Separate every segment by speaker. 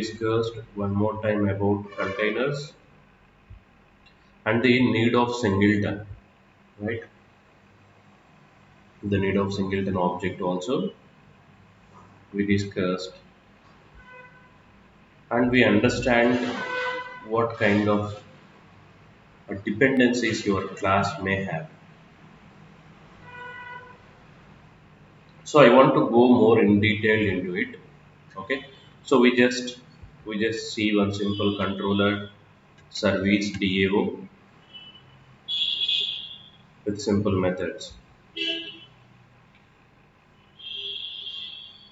Speaker 1: Discussed one more time about containers and the need of singleton, right? The need of singleton object also we discussed, and we understand what kind of dependencies your class may have. So I want to go more in detail into it. Okay. So we just see one simple controller service DAO with simple methods.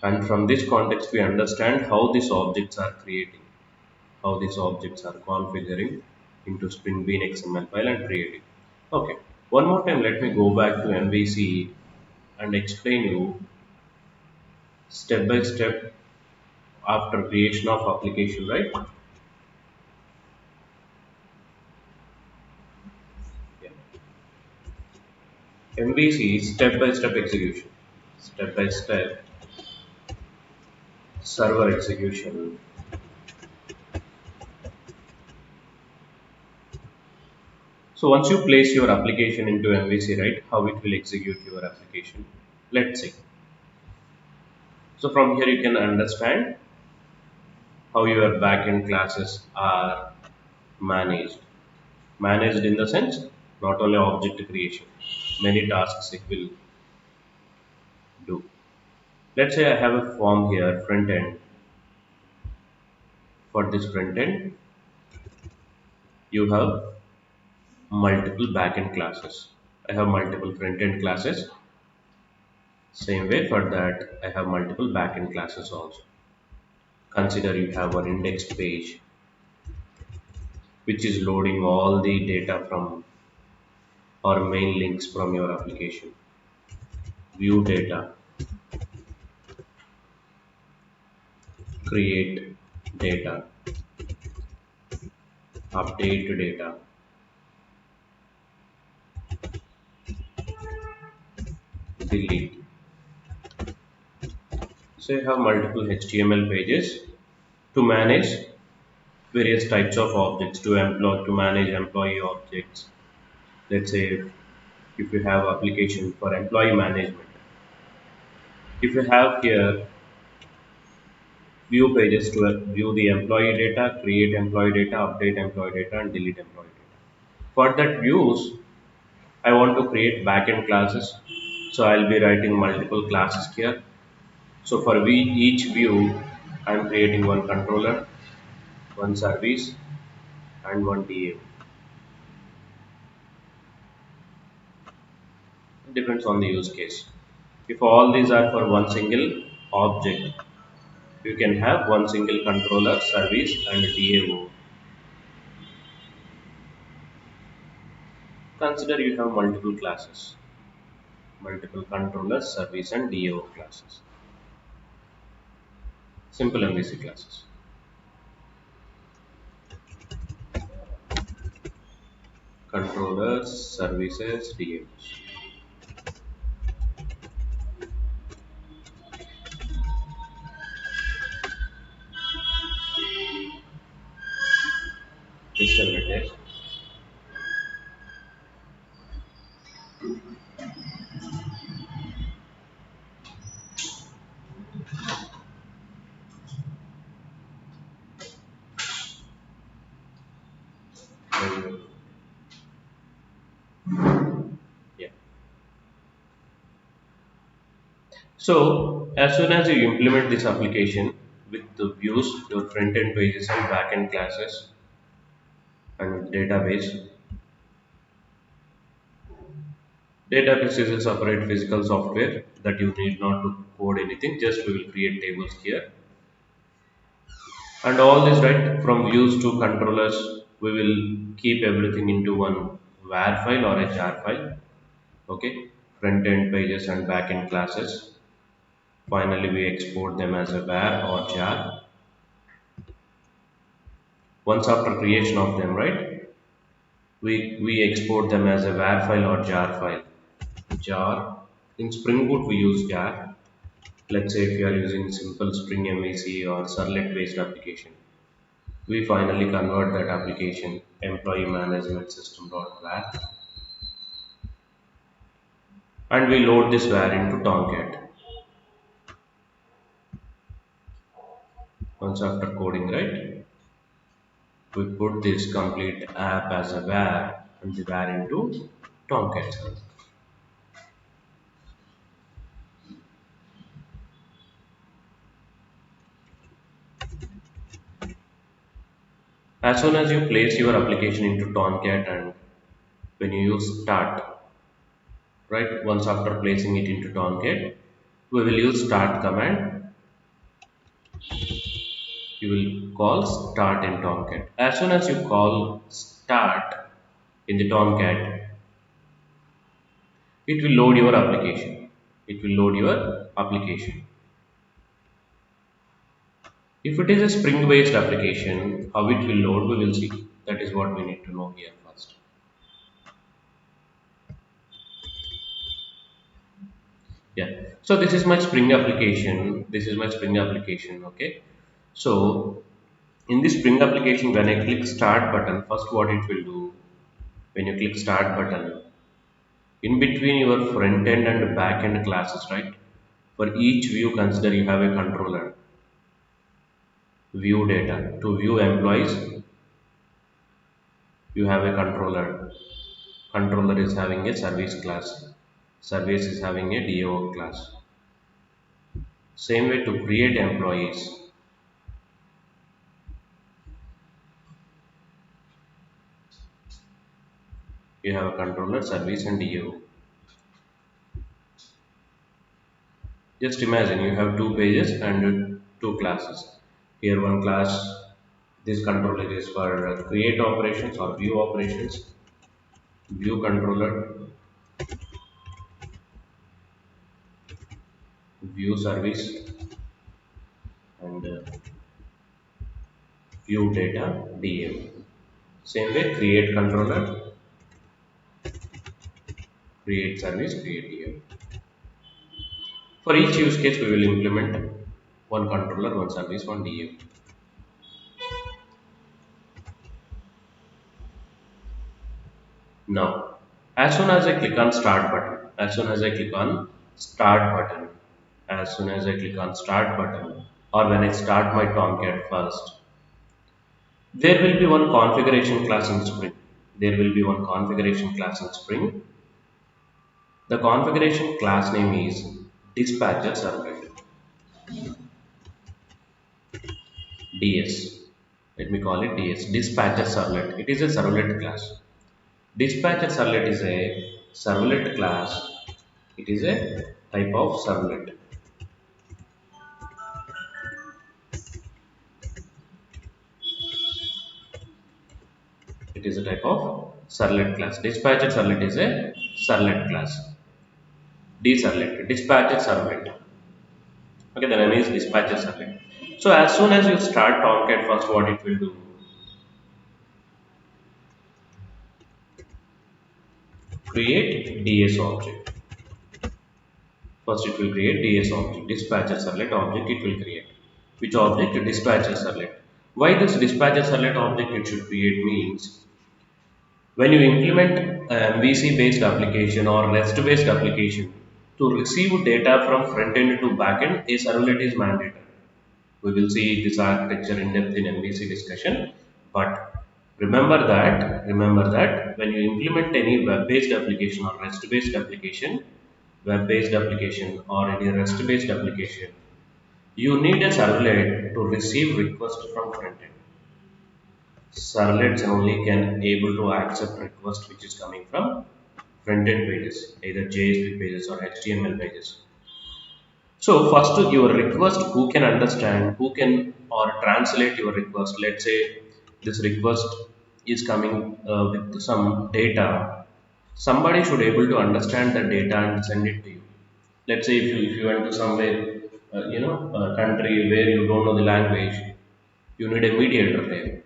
Speaker 1: And from this context we understand how these objects are creating, how these objects are configuring into Spring Bean XML file and creating. Okay, one more time let me go back to MVC and explain you step by step after creation of application, right? Yeah. MVC is step by step execution, step by step server execution. So once you place your application into MVC, right, how it will execute your application? Let's see. So from here you can understand how your backend classes are managed. Managed in the sense not only object creation, many tasks it will do. Let's say I have a form here, front end. For this front end, you have multiple backend classes. I have multiple front end classes. Same way for that, I have multiple backend classes also. Consider you have one index page which is loading all the data from or main links from your application. View data, create data, update data, delete. So you have multiple HTML pages to manage various types of objects to manage employee objects. Let's say if you have application for employee management, if you have here view pages to view the employee data, create employee data, update employee data, and delete employee data. For that views, I want to create backend classes, so I'll be writing multiple classes here. So for each view, I'm creating one controller, one service, and one DA. It depends on the use case. If all these are for one single object, you can have one single controller, service, and DAO. Consider you have multiple classes, multiple controllers, service, and DAO classes. Simple MVC classes. Controllers, services, DAOs. Just a minute. Yeah. So as soon as you implement this application with the views, your front end pages and back end classes and database. Database is a separate physical software that you need not to code anything, just we will create tables here. And all this right from views to controllers, we will keep everything into one var file or a jar file. Okay, front end pages and back end classes. Finally, we export them as a var or jar. Once after creation of them, right, we export them as a var file or jar file. Jar in Spring Boot we use jar. Let's say if you are using simple Spring MVC or Servlet based application, we finally convert that application employee management system.var and we load this var into Tomcat. Once after coding, right, we put this complete app as a var and the var into Tomcat. As soon as you place your application into Tomcat and when you use start, right, once after placing it into Tomcat, we will use start command. You will call start in Tomcat. As soon as you call start in the Tomcat, it will load your application. It will load your application. If it is a Spring based application, how it will load, we will see. That is what we need to know here first. Yeah. So this is my Spring application. This is my Spring application. Okay. So in this Spring application, when I click start button, first what it will do, when you click start button, in between your front end and back end classes, right? For each view, consider you have a controller. View data. To view employees, you have a controller. Controller is having a service class. Service is having a DO class. Same way to create employees. You have a controller, service and DO. Just imagine you have two pages and two classes. Here one class, this controller is for create operations or view operations. View controller, view service and view data DO. Same way create controller, create service, create DO. For each use case, we will implement one controller, one service, one DO. Now, as soon as I click on start button, as soon as I click on start button, as soon as I click on start button, or when I start my Tomcat first, there will be one configuration class in Spring. There will be one configuration class in Spring. The configuration class name is dispatcher servlet, DS. Let me call it DS, dispatcher servlet. It is a servlet class. Dispatcher servlet is a servlet class. It is a type of servlet. It is a type of servlet class. Dispatcher servlet is a servlet class. D servlet, dispatcher servlet. Okay, the name is dispatcher servlet. So as soon as you start Tomcat first, what it will do? Create DS object. First it will create DS object, dispatcher servlet object it will create. Which object? Dispatcher servlet. Why this dispatcher servlet object it should create means, when you implement a VC based application or REST based application, to receive data from front end to back end, a servlet is mandatory. We will see this architecture in depth in MVC discussion. But remember that when you implement any web-based application or REST-based application, web-based application or any REST-based application, you need a servlet to receive request from front end. Servlets only can able to accept request which is coming from front end pages, either JSP pages or HTML pages. So first your request, who can understand, who can or translate your request. Let's say this request is coming with some data. Somebody should able to understand the data and send it to you. Let's say if you went to somewhere, a country where you don't know the language, you need a mediator there.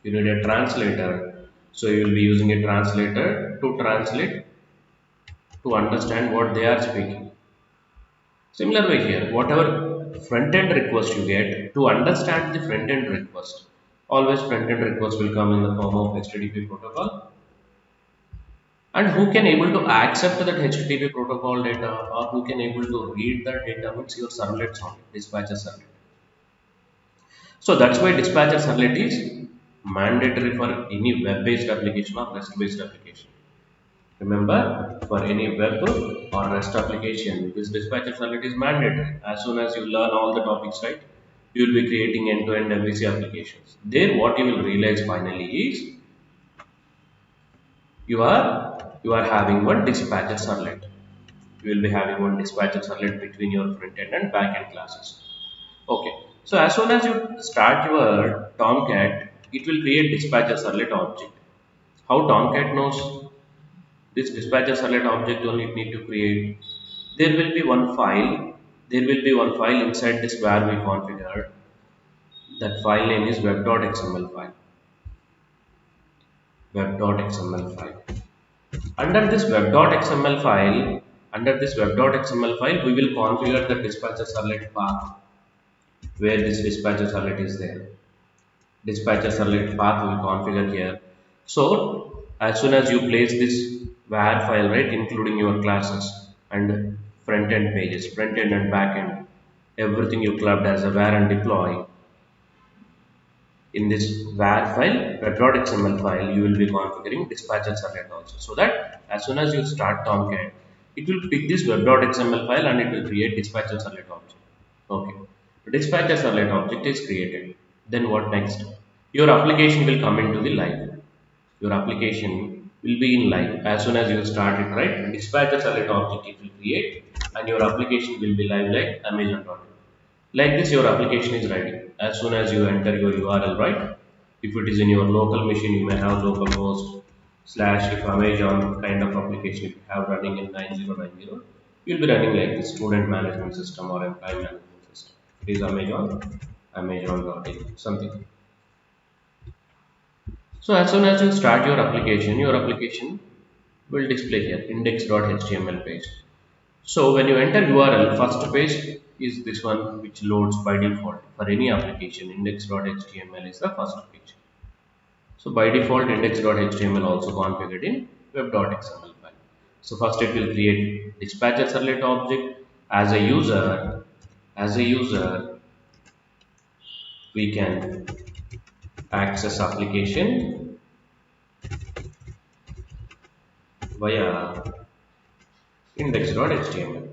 Speaker 1: You need a translator. So you will be using a translator to translate to understand what they are speaking. Similar way here, whatever front end request you get, to understand the front end request, always front end request will come in the form of HTTP protocol. And who can able to accept that HTTP protocol data, or who can able to read that data means your servlets only, dispatcher servlet. So that's why dispatcher servlet is mandatory for any web-based application or REST-based application. Remember, for any web or REST application, this dispatcher servlet is mandatory. As soon as you learn all the topics, right, you will be creating end-to-end MVC applications. There, what you will realize finally is you are having one dispatcher servlet. You will be having one dispatcher servlet between your front end and back end classes. Okay. So as soon as you start your Tomcat, it will create dispatcher servlet object. How Tomcat knows this dispatcher servlet object only it need to create? There will be one file. There will be one file inside this where we configured. That file name is web.xml file. Web.xml file. Under this web.xml file, we will configure the dispatcher servlet path where this dispatcher servlet is there. Dispatcher servlet path we configure here. So as soon as you place this var file, right, including your classes and front end pages, front end and back end, everything you clubbed as a var and deploy in this var file, web.xml file, you will be configuring dispatcher servlet also. So that as soon as you start Tomcat, it will pick this web.xml file and it will create dispatcher servlet object. Okay, the dispatcher servlet object is created. Then what next? Your application will come into the live. Your application will be in live as soon as you start it, right? Dispatcher servlet object it will create and your application will be live like Amazon.com. Like this, your application is ready. As soon as you enter your URL, right? If it is in your local machine, you may have localhost slash if Amazon kind of application if you have running in 9090, you'll be running like the student management system or employee management system. If it is Amazon, Amazon.in, something. So as soon as you start your application will display here index.html page. So when you enter URL, first page is this one which loads by default for any application. Index.html is the first page. So by default index.html also configured in web.xml file. So first it will create dispatcher servlet object. As a user we can access application via index.html.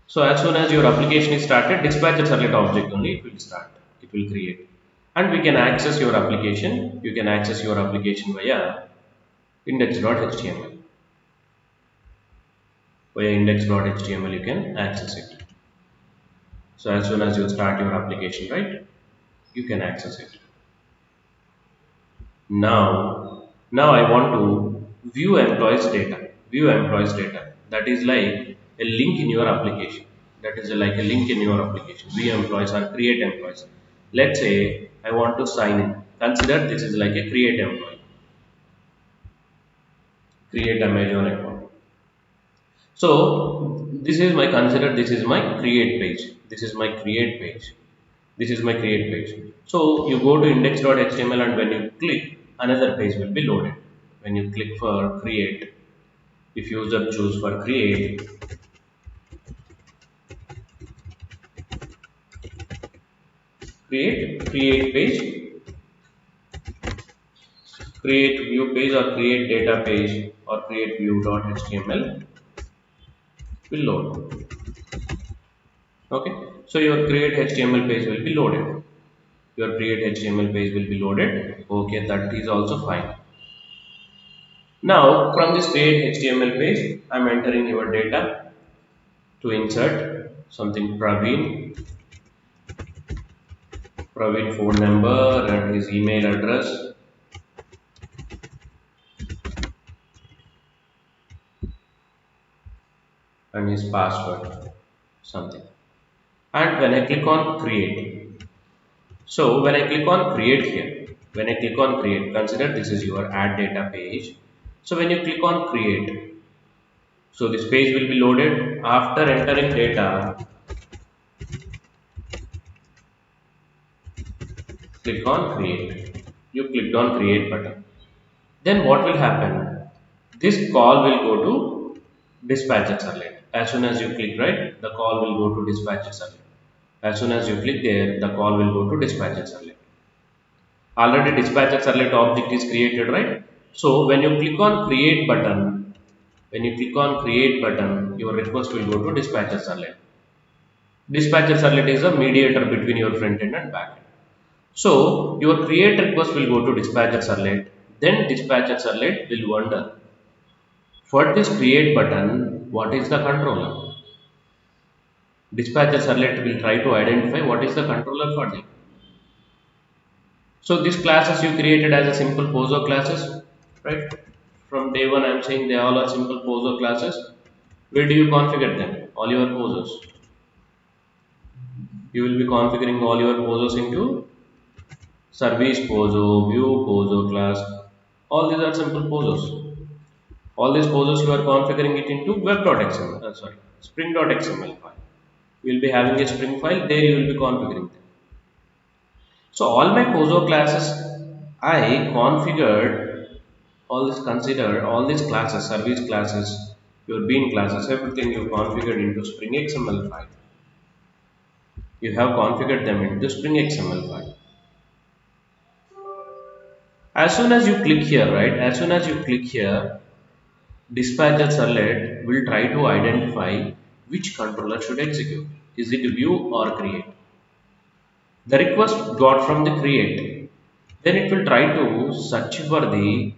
Speaker 1: So as soon as your application is started, dispatcher servlet object only it will start. It will create. And we can access your application. You can access your application via index.html. Via index.html you can access it. So as soon as you start your application, right, you can access it. Now I want to view employees data. View employees data. That is like a link in your application. That is like a link in your application. View employees or create employees. Let's say I want to sign in. Consider this is like a create employee. Create Amazon account. So this is my create page. This is my create page. This is my create page. So you go to index.html and when you click, another page will be loaded. When you click for create, if user choose for create page, create view page or create data page or create view.html will load. Okay, so your create HTML page will be loaded. Your create HTML page will be loaded. Okay, that is also fine. Now from this create HTML page, I am entering your data to insert something Praveen phone number and his email address. And his password, something. And when I click on create, so when I click on create here, when I click on create, consider this is your add data page. So when you click on create, So this page will be loaded. After entering data, click on create. You clicked on create button. Then what will happen? This call will go to dispatcher servlet. As soon as you click right, the call will go to dispatcher servlet. As soon as you click there, the call will go to dispatcher servlet. Already dispatcher servlet object is created, right? So when you click on create button, your request will go to dispatcher servlet. Dispatcher servlet is a mediator between your front end and back end. So your create request will go to dispatcher servlet. Then dispatcher servlet will wonder, for this create button, what is the controller? Dispatcher servlet will try to identify what is the controller for them. So these classes you created as a simple POSO classes, right? From day one, I'm saying they all are simple POSO classes. Where do you configure them? All your POSOs. You will be configuring all your POSOs into service POSO, view POSO class. All these are simple POSOs. All these POSOs you are configuring it into web.xml, spring.xml file. You will be having a spring file, there you will be configuring them. So all my POSO classes, I configured all these classes, service classes, your bean classes, everything you configured into Spring XML file. You have configured them into Spring XML file. As soon as you click here, right? As soon as you click here, dispatcher servlet will try to identify which controller should execute. Is it view or create? The request got from the create. Then it will try to search for the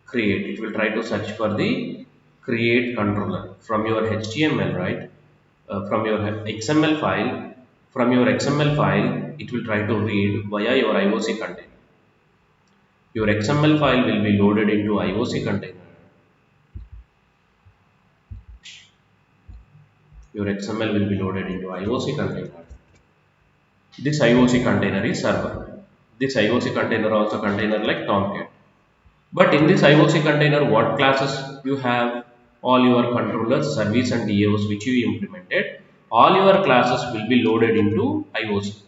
Speaker 1: create. It will try to search for the create controller from your HTML, right? From your XML file. From your XML file, it will try to read via your IOC container. Your XML file will be loaded into IOC container. Your XML will be loaded into IOC container. This IOC container is server. This IOC container also container like Tomcat. But in this IOC container, what classes you have? All your controllers, service and DAOs which you implemented, all your classes will be loaded into IOC.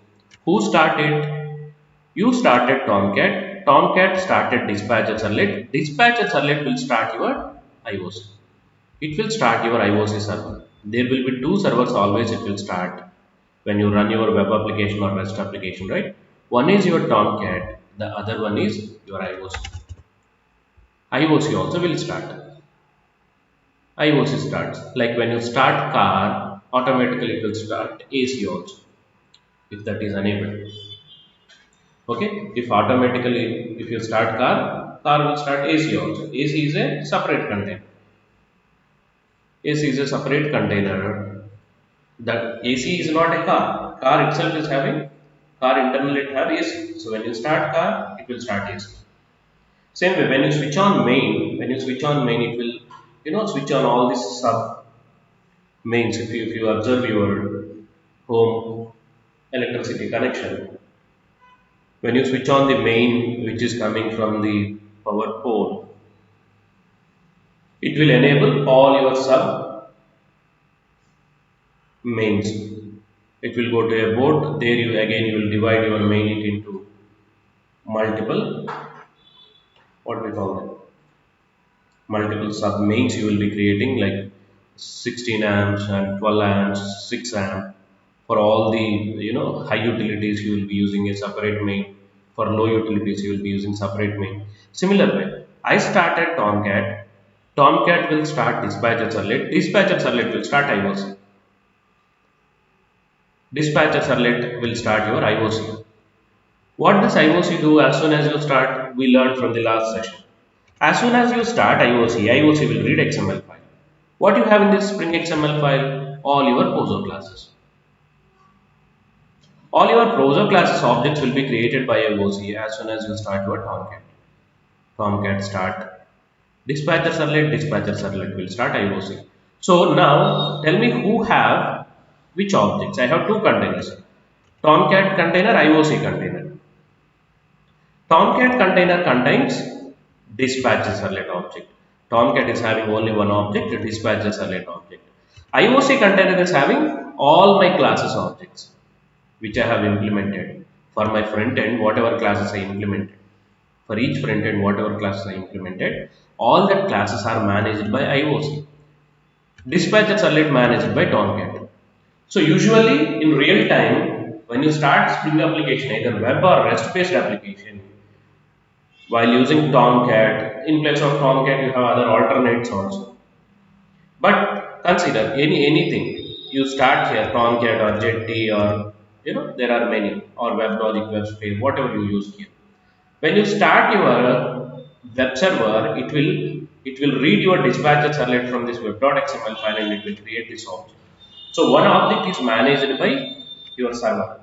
Speaker 1: Who started? You started Tomcat. Tomcat started dispatcher servlet. Dispatcher servlet will start your IOC. It will start your IOC server. There will be two servers always it will start when you run your web application or REST application, right? One is your Tomcat, the other one is your IOC. IOC also will start. IOC starts. Like when you start car, automatically it will start AC also, if that is enabled. Okay, if you start car will start AC also. AC is a separate container. AC is a separate container. The AC is not a car. Car itself is having, car internally it have AC. So when you start car, it will start AC. Same way, when you switch on main, it will, switch on all these sub mains. If you observe your home electricity connection, when you switch on the main, which is coming from the power pole, it will enable all your sub mains. It will go to a board. There you will divide your main it into multiple, what we call them, multiple sub mains you will be creating, like 16 amps and 12 amps, 6 amp. For all the high utilities you will be using a separate main. For low utilities you will be using separate main. Similar way, I started Tomcat. Tomcat will start dispatcher servlet. Dispatcher servlet will start IOC. Dispatcher servlet will start your IOC. What does IOC do as soon as you start? We learned from the last session. As soon as you start IOC will read XML file. What you have in this Spring XML file? All your POSO classes. All your POSO classes objects will be created by IOC as soon as you start your Tomcat. Tomcat start dispatcher servlet will start IOC. So now tell me who have which objects. I have two containers. Tomcat container, IOC container. Tomcat container contains dispatcher servlet object. Tomcat is having only one object, dispatch the select object. IOC container is having all my classes objects which I have implemented. For my front end, whatever classes I implemented. For each front end, whatever classes I implemented, all that classes are managed by IOC. Dispatches are let managed by Tomcat. So usually in real time, when you start Spring application, either web or REST-based application, while using Tomcat, in place of Tomcat, you have other alternates also. But consider anything you start here, Tomcat or Jetty or there are many or WebLogic, WebSphere, whatever you use here. When you start your web server, it will read your dispatcher servlet from this web.xml file and it will create this object. So one object is managed by your server.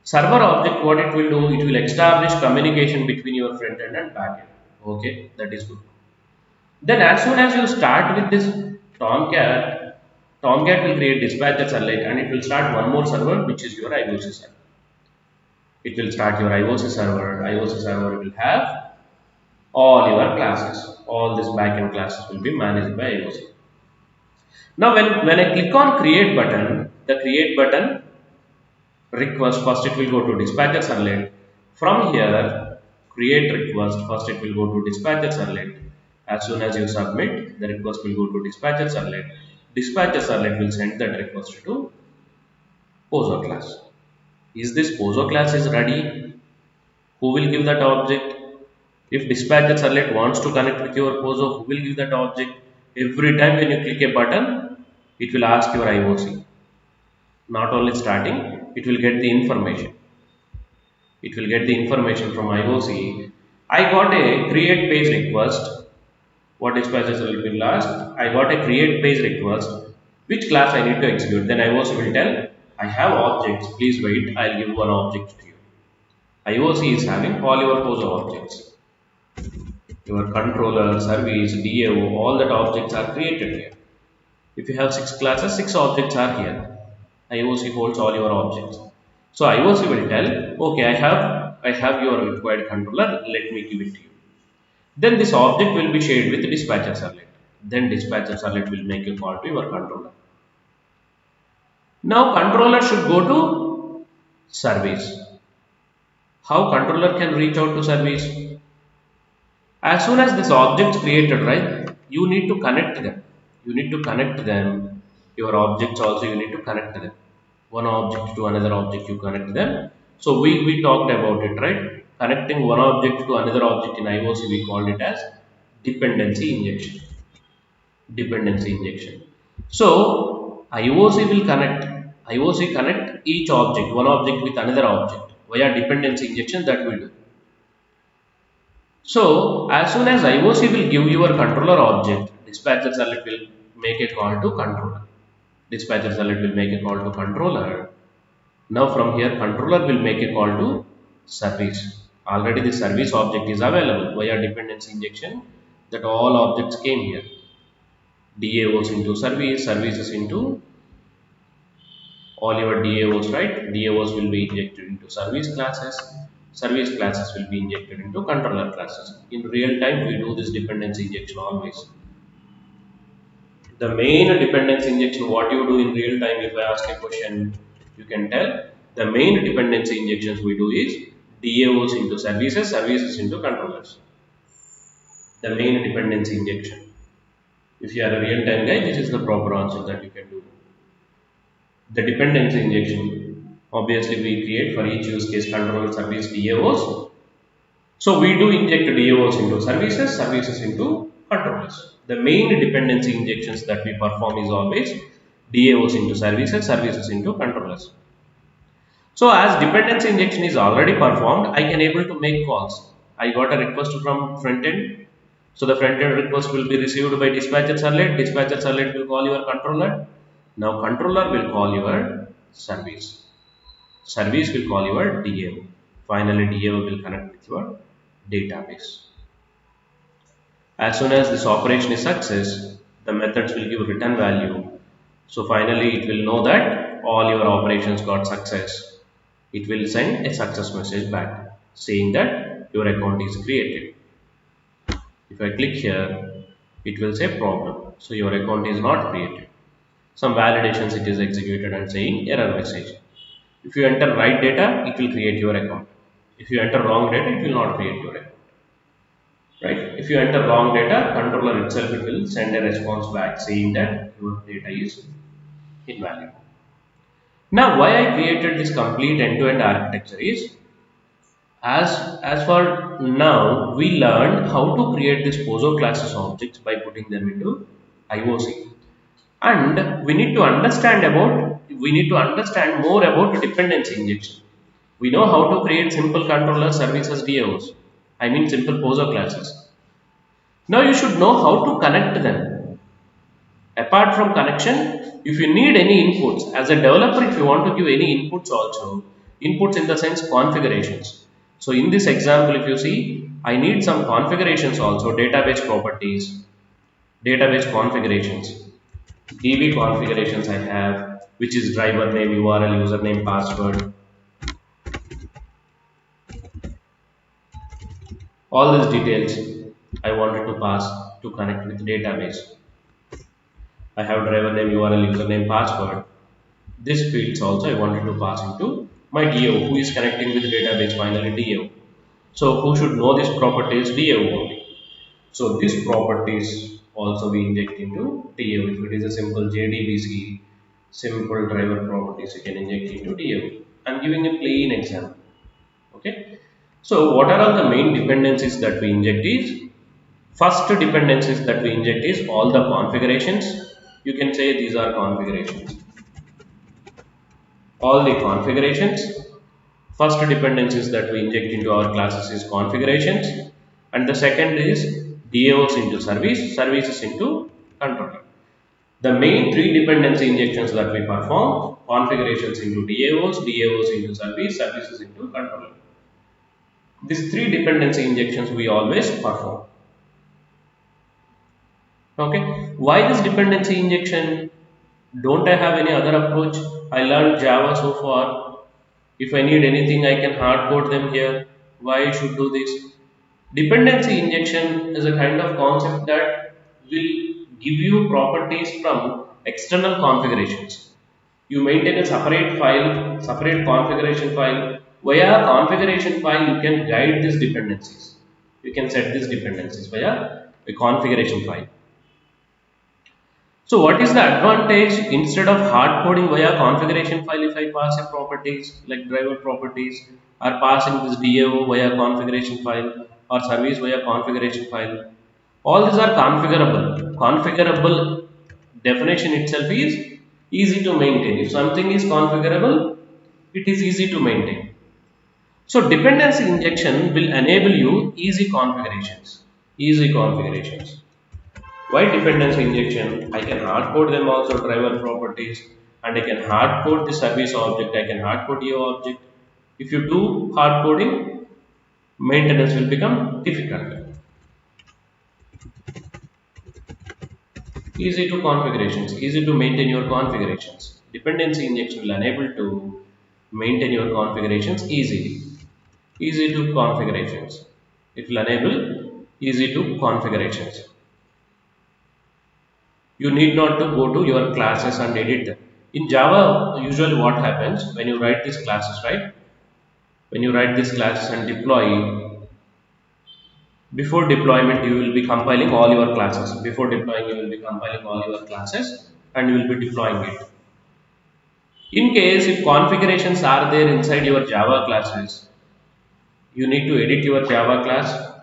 Speaker 1: Server object, what it will do, it will establish communication between your front end and back end. Okay, that is good. Then as soon as you start with this Tomcat, Tomcat will create dispatcher servlet and it will start one more server which is your IOC server. It will start your IOC server. IOC server will have all your classes. All these backend classes will be managed by IOC. Now when I click on create button, the create button request, first it will go to dispatcher servlet. From here, create request, first it will go to dispatcher servlet. As soon as you submit, the request will go to dispatcher servlet. Dispatcher servlet will send that request to POSO class. Is this POSO class is ready? Who will give that object? If dispatcher servlet wants to connect with your POSO, who will give that object? Every time when you click a button, it will ask your IOC. Not only starting, it will get the information. It will get the information from IOC. I got a create page request. What dispatcher servlet will ask? I got a create page request. Which class I need to execute? Then IOC will tell, I have objects. Please wait. I'll give one object to you. IOC is having all your POSO objects. Your controller, service, DAO, all that objects are created here. If you have 6 classes, 6 objects are here. IOC holds all your objects. So IOC will tell, okay, I have your required controller, let me give it to you. Then this object will be shared with dispatcher servlet. Then dispatcher servlet will make a call to your controller. Now controller should go to service. How controller can reach out to service? As soon as this object created, right, you need to connect them. You need to connect them. Your objects also you need to connect them. One object to another object you connect them. So we talked about it, right? Connecting one object to another object in IOC, we called it as dependency injection. Dependency injection. So IOC connect each object, one object with another object via dependency injection, that will do. So as soon as IOC will give your controller object, dispatcher servlet will make a call to controller. Dispatcher servlet will make a call to controller. Now from here controller will make a call to service. Already the service object is available via dependency injection, that all objects came here. DAOs into service, services into all your DAOs, right? DAOs will be injected into service classes. Service classes will be injected into controller classes. In real time, we do this dependency injection always. The main dependency injection, what you do in real time, if I ask a question, you can tell. The main dependency injections we do is DAOs into services, services into controllers. The main dependency injection. If you are a real time guy, this is the proper answer that you can do. The dependency injection, obviously we create for each use case controller, service, DAOs. So we do inject DAOs into services, services into controllers. The main dependency injections that we perform is always DAOs into services, services into controllers. So as dependency injection is already performed, I can able to make calls. I got a request from front end. So the front end request will be received by dispatcher servlet. Dispatcher servlet will call your controller. Now controller will call your service. Service will call your DAO. Finally DAO will connect with your database. As soon as this operation is success, the methods will give return value. So finally it will know that all your operations got success. It will send a success message back saying that your account is created. If I click here, It will say problem. So your account is not created. Some validations it is executed and saying error message. If you enter right data, it will create your account. If you enter wrong data, it will not create your account. Right? If you enter wrong data, controller itself it will send a response back saying that your data is invalid. Now, why I created this complete end-to-end architecture is as for now we learned how to create these POSO classes objects by putting them into IOC, and we need to understand more about dependency injection. We know how to create simple controller services DAOs. I mean simple POSO classes. Now you should know how to connect them. Apart from connection, if you need any inputs, as a developer, if you want to give any inputs also, inputs in the sense configurations. So in this example, if you see, I need some configurations also, database configurations, DB configurations I have, which is driver name, URL, username, password, all these details I wanted to pass to connect with database. I have driver name, URL, username, password. This fields also I wanted to pass into my DAO who is connecting with the database, finally DAO. So who should know this properties? DAO only. So this properties also we inject into DAO. If it is a simple JDBC, simple driver properties you can inject into DAO. I'm giving a plain example. Okay. So what are all the main dependencies that we inject is, first dependencies that we inject is all the configurations. You can say these are configurations. All the configurations. First dependencies that we inject into our classes is configurations, and the second is DAOs into service, services into controller. The main three dependency injections that we perform: configurations into DAOs, DAOs into service, services into controller. These three dependency injections we always perform. Okay, why this dependency injection? Don't I have any other approach? I learned Java so far. If I need anything, I can hard code them here. Why I should do this? Dependency injection is a kind of concept that will give you properties from external configurations. You maintain a separate file, separate configuration file. Via configuration file, you can guide these dependencies. You can set these dependencies via a configuration file. So what is the advantage? Instead of hard coding via configuration file, if I pass a properties like driver properties, or passing this DAO via configuration file or service via configuration file, all these are configurable. Configurable definition itself is easy to maintain. If something is configurable, it is easy to maintain. So dependency injection will enable you easy configurations. Easy configurations. Why dependency injection? I can hard code them also driver properties, and I can hard code the service object, I can hard code your object. If you do hard coding, maintenance will become difficult. Easy to configurations, easy to maintain your configurations. Dependency injection will enable to maintain your configurations easily. Easy to configurations. It will enable easy to configurations. You need not to go to your classes and edit them. In Java, usually what happens when you write these classes, right? When you write these classes and deploy, before deployment, you will be compiling all your classes. Before deploying, you will be compiling all your classes and you will be deploying it. In case if configurations are there inside your Java classes, you need to edit your Java class.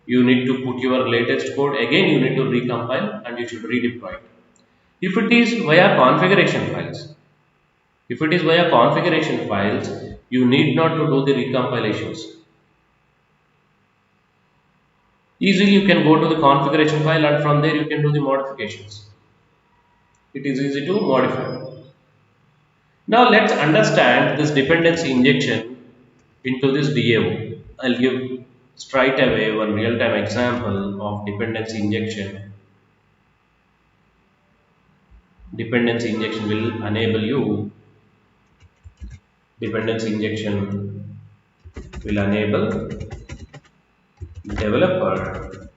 Speaker 1: You need to put your latest code. Again, you need to recompile and you should redeploy it. If it is via configuration files, if it is via configuration files, you need not to do the recompilations. Easily you can go to the configuration file and from there you can do the modifications. It is easy to modify. Now let's understand this dependency injection into this DAO. I'll give straight away one real-time example of dependency injection. Dependency injection will enable you. Dependency injection will enable developer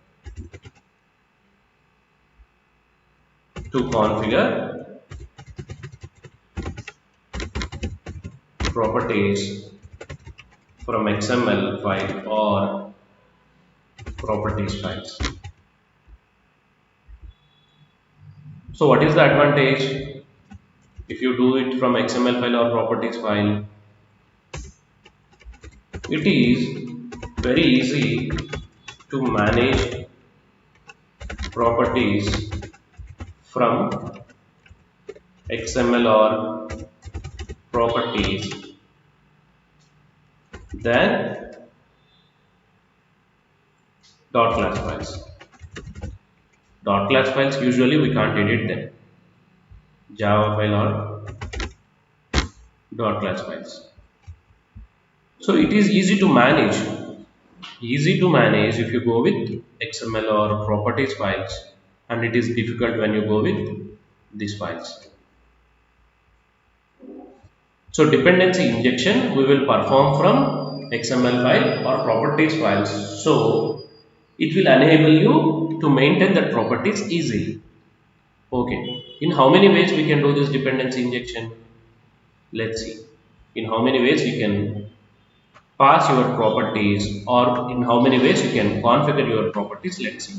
Speaker 1: to configure properties from XML file or properties files. So what is the advantage if you do it from XML file or properties file? It is very easy to manage properties from XML or properties than .class files. .class files usually we can't edit them. Java file or .class files. So it is easy to manage. Easy to manage if you go with XML or properties files, and it is difficult when you go with these files. So dependency injection we will perform from XML file or properties files. So it will enable you to maintain that properties easily. Okay. In how many ways we can do this dependency injection? Let's see. In how many ways you can pass your properties, or in how many ways you can configure your properties. Let's see.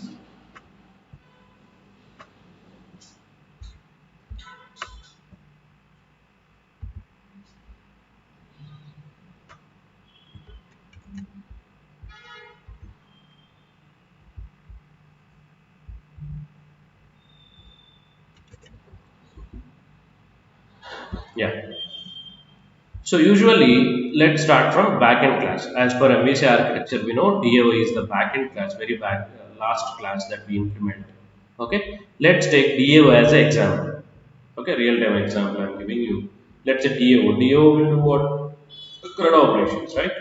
Speaker 1: Yeah. So usually let's start from backend class. As per MVC architecture, we know DAO is the backend class, very back last class that we implement. Okay, let's take DAO as an example. Okay, real time example I'm giving you. Let's say DAO. DAO will do what? CRUD operations, right?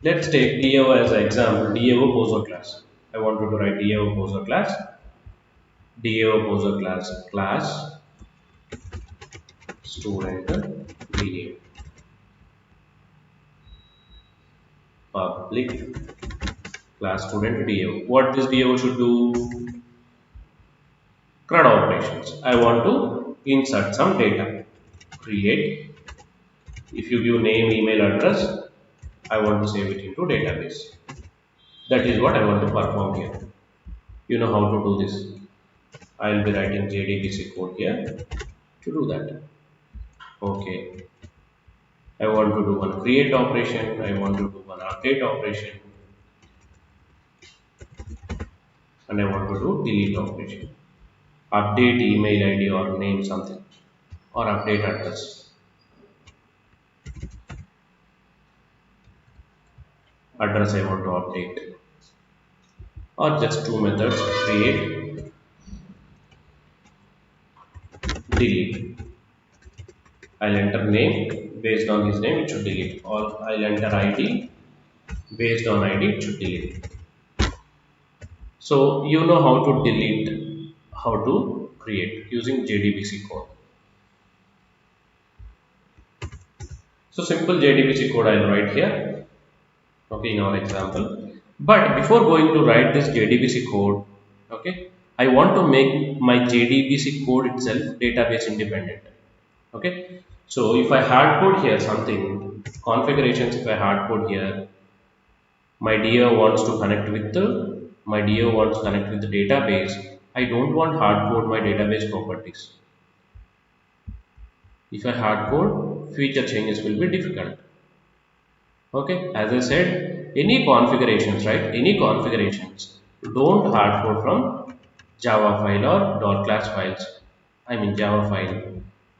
Speaker 1: Let's take DAO as an example. DAO poser class. I want you to write DAO poser class. DAO poser class student DAO public class student DAO. What this DAO should do? CRUD operations. I want to insert some data. Create. If you give name, email address, I want to save it into database. That is what I want to perform here. You know how to do this. I will be writing JDBC code here to do that. Okay. I want to do one create operation. I want to do one update operation. And I want to do delete operation. Update email ID or name something, or update address. Address I want to update, or just two methods, create, delete. I'll enter name, based on his name it should delete, or I'll enter ID, based on ID it should delete. So you know how to delete, how to create using JDBC code. So simple JDBC code I'll write here, okay, in our example. But before going to write this JDBC code, okay, I want to make my JDBC code itself database independent. Okay, so if I hard code here something configurations, if I hard code here, my DO wants to connect with the database. I don't want hard code my database properties. If I hard code, feature changes will be difficult. Okay, as I said, any configurations, right? Any configurations, don't hard code from Java file or .class files. I mean Java file.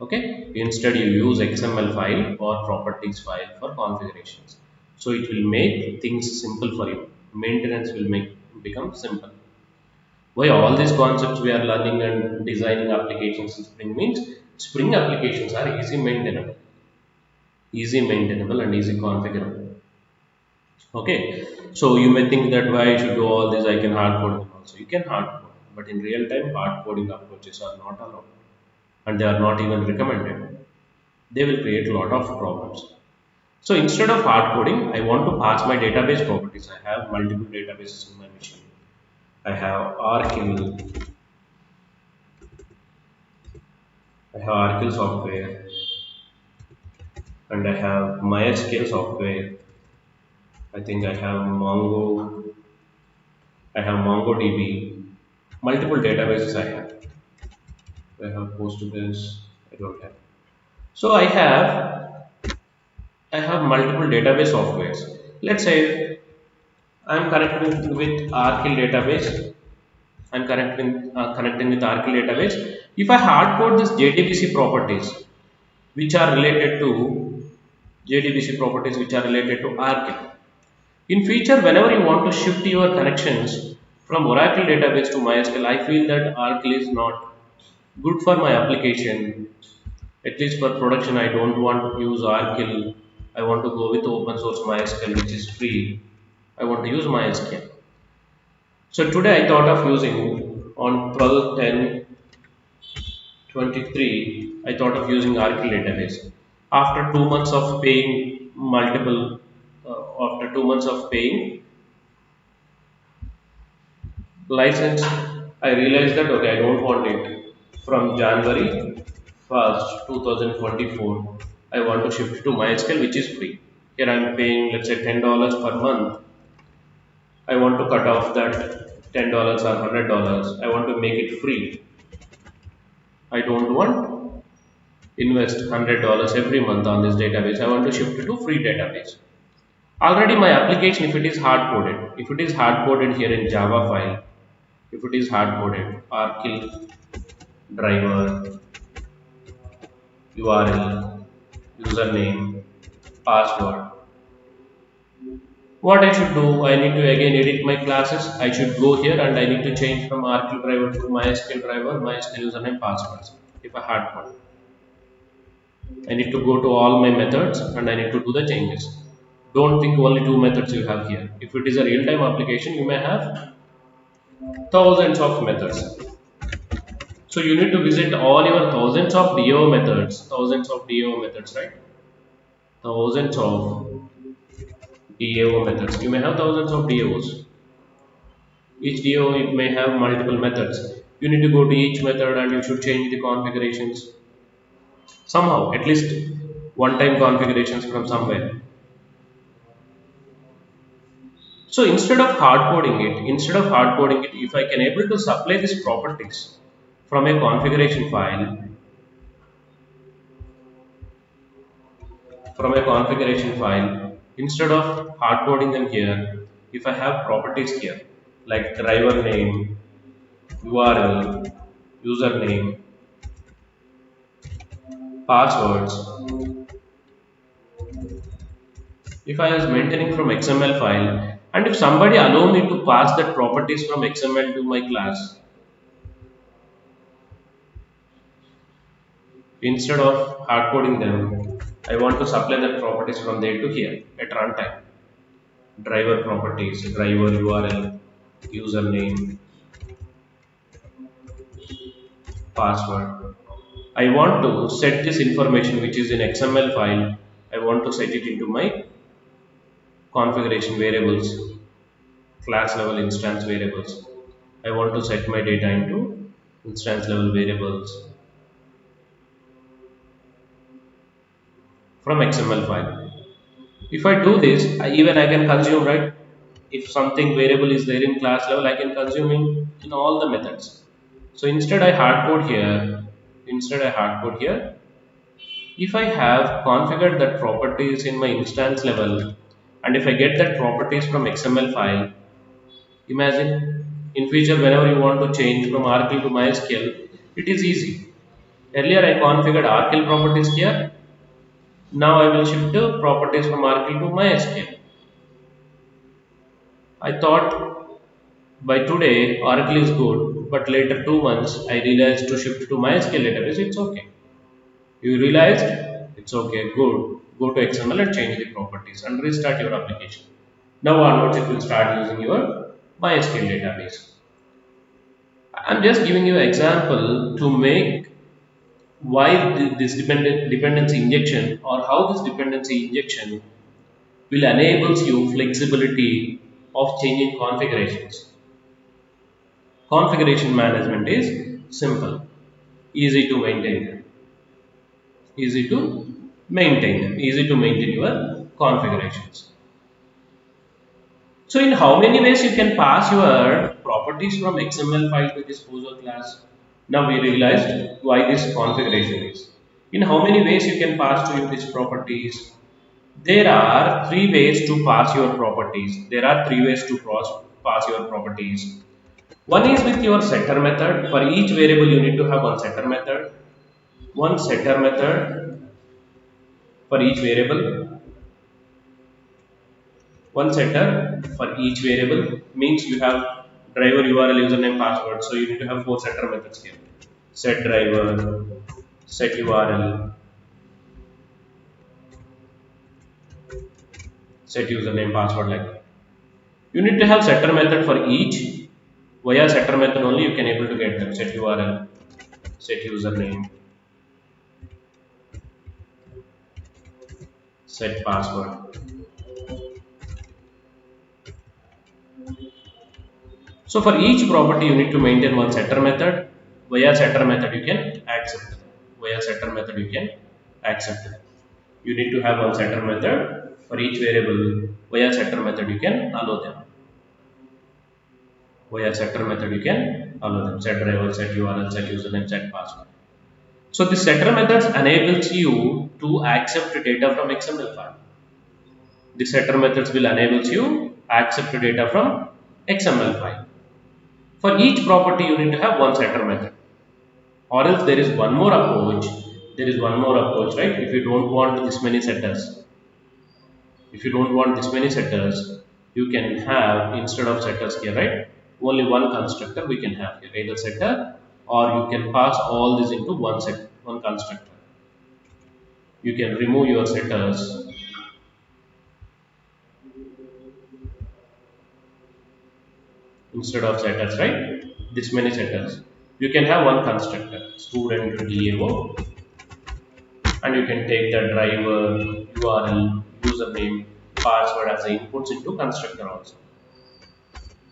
Speaker 1: Okay, instead you use XML file or properties file for configurations. So it will make things simple for you. Maintenance will become simple. Why all these concepts we are learning and designing applications in Spring means Spring applications are easy maintainable and easy configurable. Okay, so you may think that why I should do all this, I can hard code them also. You can hard code, but in real time, hard coding approaches are not allowed and they are not even recommended. They will create a lot of problems. So instead of hard coding, I want to pass my database properties. I have multiple databases in my machine. I have Archive, I have Oracle software, and I have MySQL software. I think I have MongoDB. Multiple databases I have. I have Postgres. I don't have. So I have multiple database softwares. Let's say I'm connecting with Oracle database. I'm connecting with Oracle database. If I hard code this JDBC properties, which are related to JDBC properties, which are related to Oracle. In future, whenever you want to shift your connections from Oracle database to MySQL, I feel that Oracle is not good for my application. At least for production, I don't want to use Oracle. I want to go with open source MySQL, which is free. I want to use MySQL. So today I thought of using on 12/10/23, I thought of using Oracle database. After 2 months of paying after 2 months of paying license, I realized that okay, I don't want it. From January 1st, 2024, I want to shift to MySQL, which is free. Here I am paying, let's say, $10 per month. I want to cut off that $10 or $100. I want to make it free. I don't want invest $100 every month on this database. I want to shift it to free database. Already my application, if it is hard coded, if it is hard coded here in Java file, if it is hard coded, Arkill driver, URL, username, password. What I should do, I need to again edit my classes. I should go here and I need to change from Arkill driver to MySQL driver, MySQL username, passwords. If I hard code, I need to go to all my methods and I need to do the changes. Don't think only two methods you have here. If it is a real-time application, you may have thousands of methods. So you need to visit all your thousands of DAO methods, right? Thousands of DAO methods. You may have thousands of DAOs. Each DAO it may have multiple methods. You need to go to each method and you should change the configurations somehow, at least one-time configurations from somewhere. So instead of hard coding it, if I can able to supply these properties from a configuration file, instead of hard coding them here, if I have properties here like driver name, URL, username, passwords, if I was maintaining from XML file, and if somebody allow me to pass that properties from XML to my class, instead of hard coding them, I want to supply that properties from there to here at runtime. Driver properties, driver URL, username, password. I want to set this information which is in XML file. I want to set it into my configuration variables, class level instance variables. I want to set my data into instance level variables from XML file. If I do this, even I can consume, right? If something variable is there in class level, I can consume in all the methods. So instead I hard code here, if I have configured that properties in my instance level, and if I get that properties from XML file, imagine in future whenever you want to change from Oracle to MySQL, it is easy. Earlier I configured Oracle properties here, now I will shift the properties from Oracle to MySQL. I thought by today Oracle is good, but later 2 months I realized to shift to MySQL database, it's okay. You realized it's okay, good. Go to XML and change the properties and restart your application. Now onwards it will start using your MySQL database. I'm just giving you an example to make why this dependency injection or how this dependency injection will enables you flexibility of changing configurations. Configuration management is simple, easy to maintain. easy to maintain them, easy to maintain your configurations. So in how many ways you can pass your properties from XML file to this user class? Now we realized why this configuration is. In how many ways you can pass to you these properties? There are three ways to pass your properties. There are three ways to pass your properties. One is with your setter method. For each variable you need to have one setter method. One setter method for each variable. One setter for each variable means you have driver URL username password, so you need to have four setter methods here: set driver, set URL, set username password, like that. You need to have setter method for each. Via setter method only you can able to get them: set URL, set username, set password. So for each property you need to maintain one setter method. Via setter method you can accept them. Via setter method you can accept them. You need to have one setter method for each variable. Via setter method you can allow them. Via setter method you can allow them: set driver, set URL, set username, set password. So the setter methods enables you to accept data from XML file. The setter methods will enables you accept data from XML file. For each property you need to have one setter method, or else there is one more approach. There is one more approach, right? If you don't want this many setters, if you don't want this many setters, you can have, instead of setters here, right, only one constructor we can have here, either setter, or you can pass all this into one constructor. You can remove your setters instead of setters, right? This many setters, you can have one constructor, student DAO, and you can take the driver, URL, username, password as the inputs into constructor also.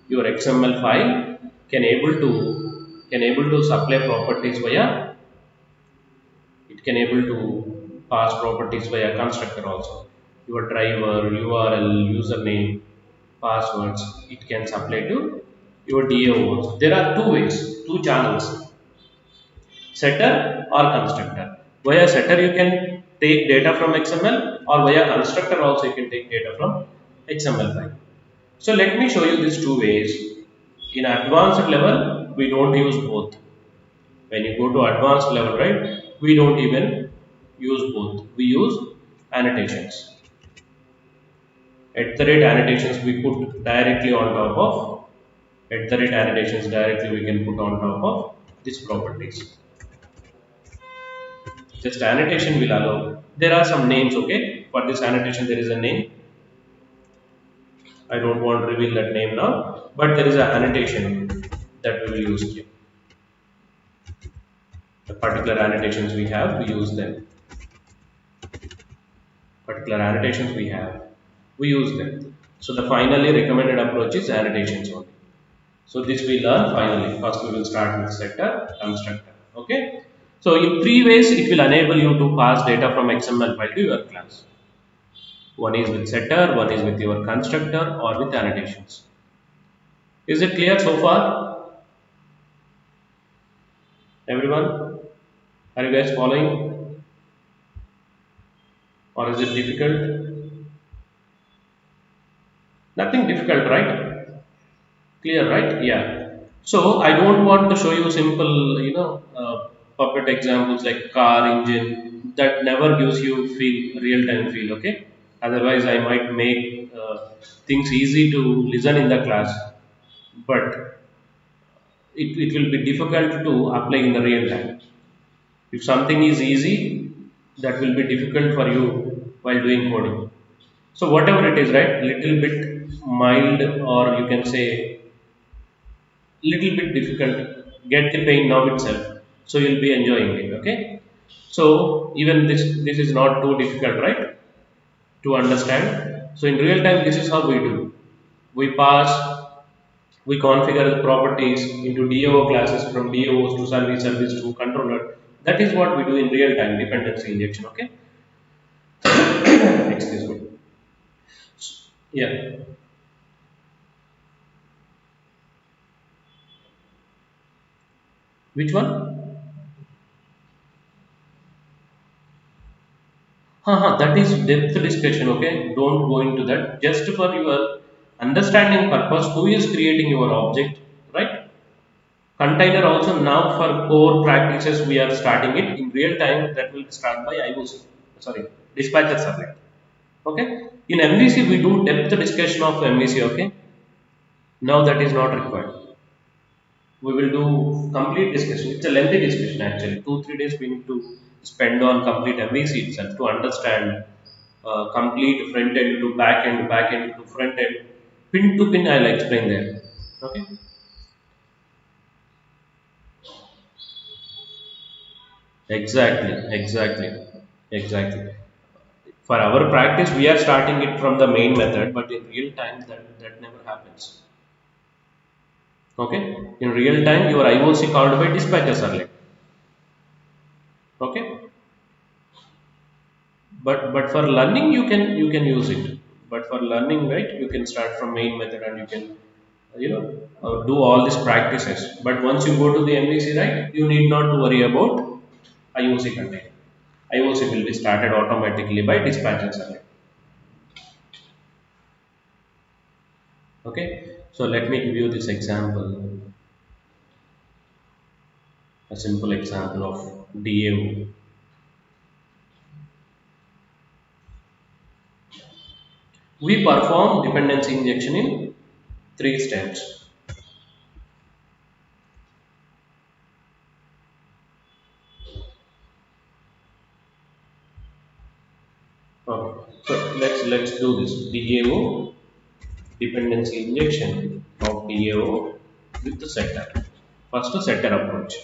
Speaker 1: Your XML file can able to supply properties via, it can able to pass properties via constructor also. Your driver, URL, username, passwords, it can supply to your DAO also. There are two ways, two channels: setter or constructor. Via setter you can take data from XML, or via constructor also you can take data from XML file. So let me show you these two ways. In advanced level we don't use both. When you go to advanced level, right, we don't even use both. We use annotations. At the rate annotations we put directly on top of, at the rate annotations directly we can put on top of these properties. Just annotation will allow, there are some names, okay? For this annotation there is a name. I don't want to reveal that name now, but there is an annotation that we will use here. The particular annotations we have, we use them. Particular annotations we have, we use them. So the finally recommended approach is annotations only. So this we learn finally. First we will start with setter, constructor. Okay. So in three ways it will enable you to pass data from XML file to your class. One is with setter, one is with your constructor, or with annotations. Is it clear so far? Everyone? Are you guys following? Or is it difficult? Nothing difficult, right? Clear, right? Yeah. So I don't want to show you simple, puppet examples like car, engine. That never gives you feel, real-time feel. Okay. Otherwise, I might make things easy to listen in the class, but it will be difficult to apply in the real time. If something is easy, that will be difficult for you while doing coding. So whatever it is, right, little bit mild, or you can say little bit difficult, get the pain now itself, so you'll be enjoying it. Okay, so even this is not too difficult, right, to understand. So in real time this is how we do. We pass, we configure the properties into DAO classes, from DAOs to service, service to controller. That is what we do in real time dependency injection. Okay, excuse me. Yeah. Which one? That is depth discussion. Okay, don't go into that. Just for your understanding purpose, who is creating your object, right? Container also now for core practices we are starting it in real time. That will start by IOC. Sorry, dispatcher servlet. Okay. In MVC we do depth discussion of MVC. Okay. Now that is not required. We will do complete discussion. It's a lengthy discussion actually. 2 3 days we need to spend on complete MVC itself to understand complete front end to back end to front end, pin to pin. I'll explain there. Okay. Exactly. Exactly. Exactly. For our practice, we are starting it from the main method, but in real time, that never happens. Okay. In real time, your IOC called by dispatcher servlet. Okay. But for learning you can use it, but for learning, right, you can start from main method and you can do all these practices. But once you go to the MVC, right, you need not to worry about IOC container. IOC will be started automatically by dispatcher servlet. Okay, so let me give you this example, a simple example of DAO. We perform dependency injection in 3 steps. Okay, so let's do this DAO, dependency injection of DAO with the setter. First, a setter approach.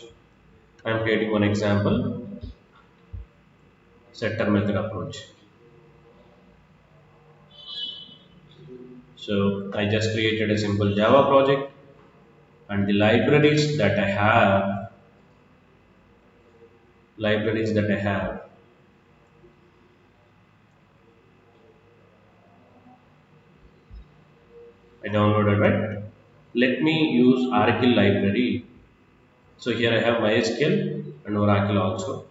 Speaker 1: I am creating one example, setter method approach. So I just created a simple Java project, and the libraries that I have, I downloaded, right. Let me use Oracle library. So here I have MySQL and Oracle also.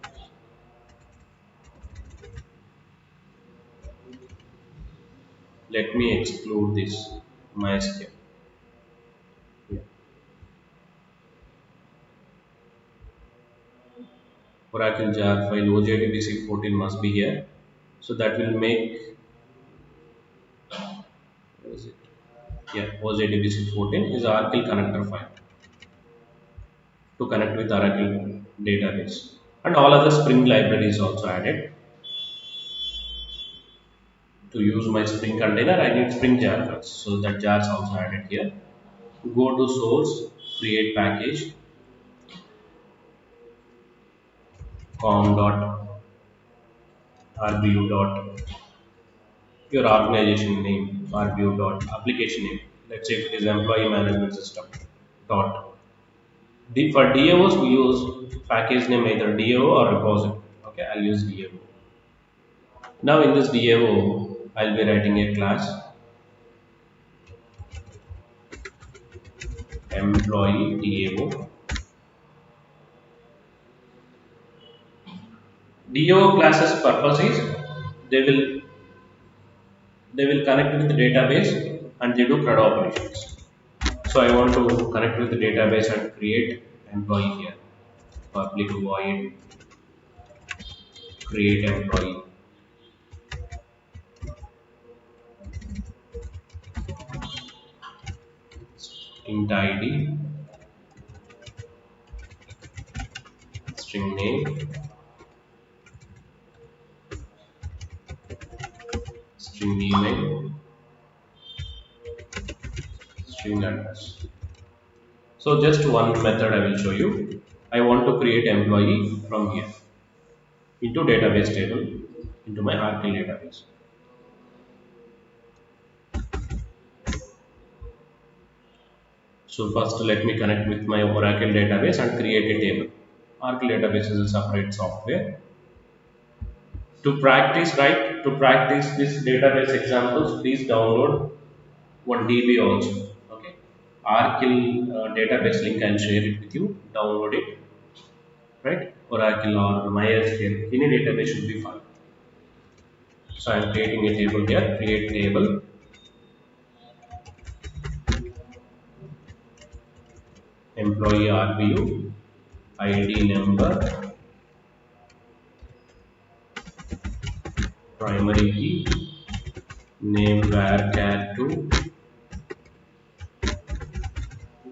Speaker 1: Let me exclude this MySQL. Yeah. Oracle jar file OJDBC 14 must be here. So that will make, where is it? Yeah, OJDBC 14 is Oracle connector file to connect with Oracle database. And all other Spring libraries also added. To use my Spring container, I need Spring jar first. So that jar is also added here. Go to source, create package, com.rbu dot your organization name, rbu dot application name. Let's say if it is employee management system dot. For DAOs we use package name either DAO or repository. Okay, I'll use DAO. Now in this DAO, I'll be writing a class employee DAO. DAO classes purpose is they will they will connect with the database and they do CRUD operations. So I want to connect with the database and create employee here. Public void create employee, int ID, string name, string email, string address. So just one method I will show you. I want to create employee from here into database table, into my Oracle database. So first let me connect with my Oracle database and create a table. Oracle database is a separate software. To practice, right? To practice this database examples, please download 1 DB also. Okay. Oracle database link I'll share it with you. Download it, right? Oracle or MySQL, any database should be fine. So I'm creating a table here. Create table, employee RBU, ID number, primary key, name varchar2,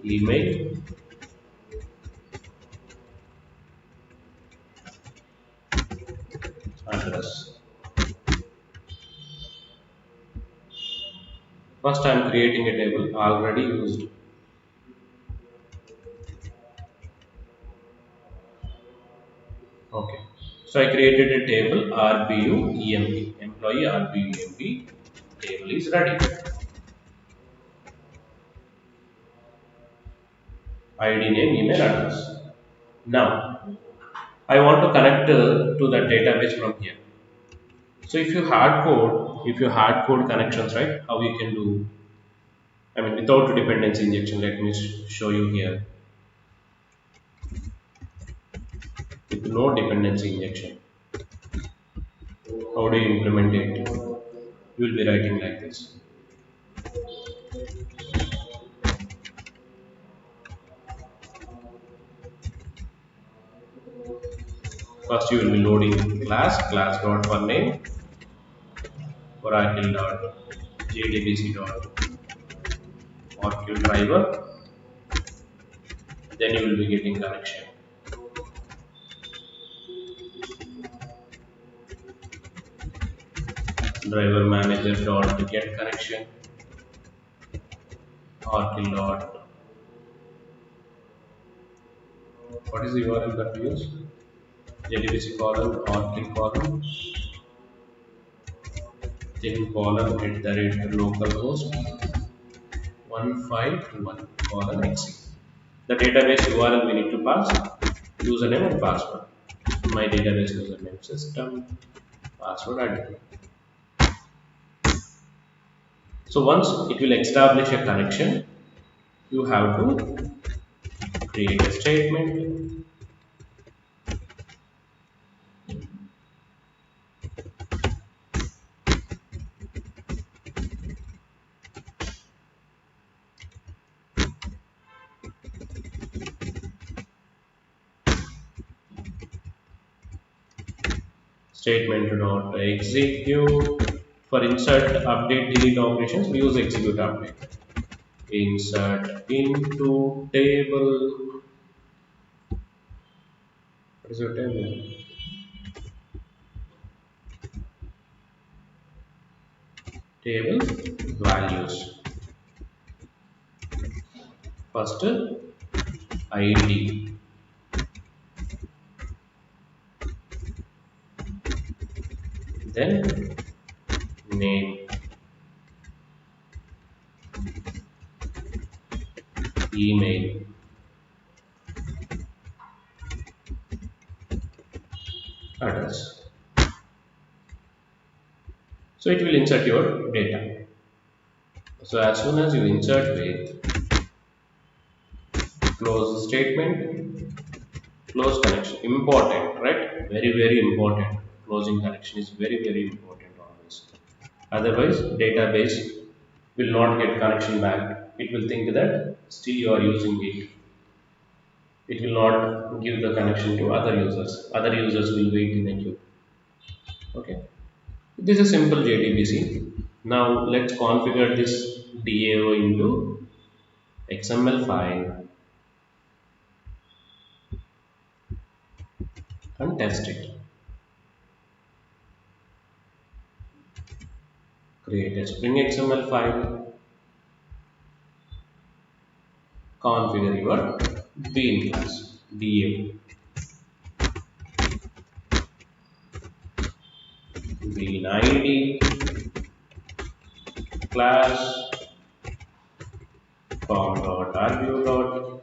Speaker 1: email, address. First I'm creating a table already used. Okay. So I created a table RBU EMP, employee RBU EMP. Table is ready. ID name, email address. Now I want to connect to the database from here. So if you hard code connections, right? How you can do? I mean, without dependency injection. Let me show you here. With no dependency injection, how do you implement it? You will be writing like this. First, you will be loading class dot for name, Oracle dot JDBC dot Oracle driver. Then you will be getting connection. Driver manager dot get connection. Oracle dot, what is the URL that we use? JDBC column, Oracle column, then column at the rate localhost 1521 column exe. The database URL we need to pass, username and password. My database username system, password admin. So once it will establish a connection, you have to create a statement. Statement dot execute. For insert, update, delete operations, we use execute update. Insert into table. What is your table? Table values. First ID, then name, email, address. So it will insert your data. So as soon as you insert with close statement, close connection, important, right? Very important. Closing connection is very important always. Otherwise, database will not get connection back. It will think that still you are using it. It will not give the connection to other users. Other users will wait in a queue. Okay. This is a simple JDBC. Now let's configure this DAO into XML file and test it. Create a Spring XML file, configure your bean class, DAO, bean ID, class, form.argue.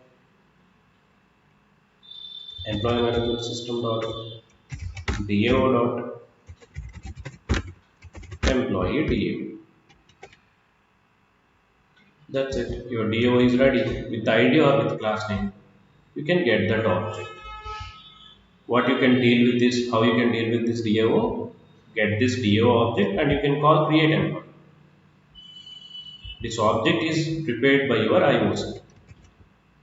Speaker 1: employee management system dot DAO dot employee DAO. That's it. Your DAO is ready with the ID or with class name. You can get that object. What you can deal with this, how you can deal with this DAO, get this DAO object and you can call create employee. This object is prepared by your IOC.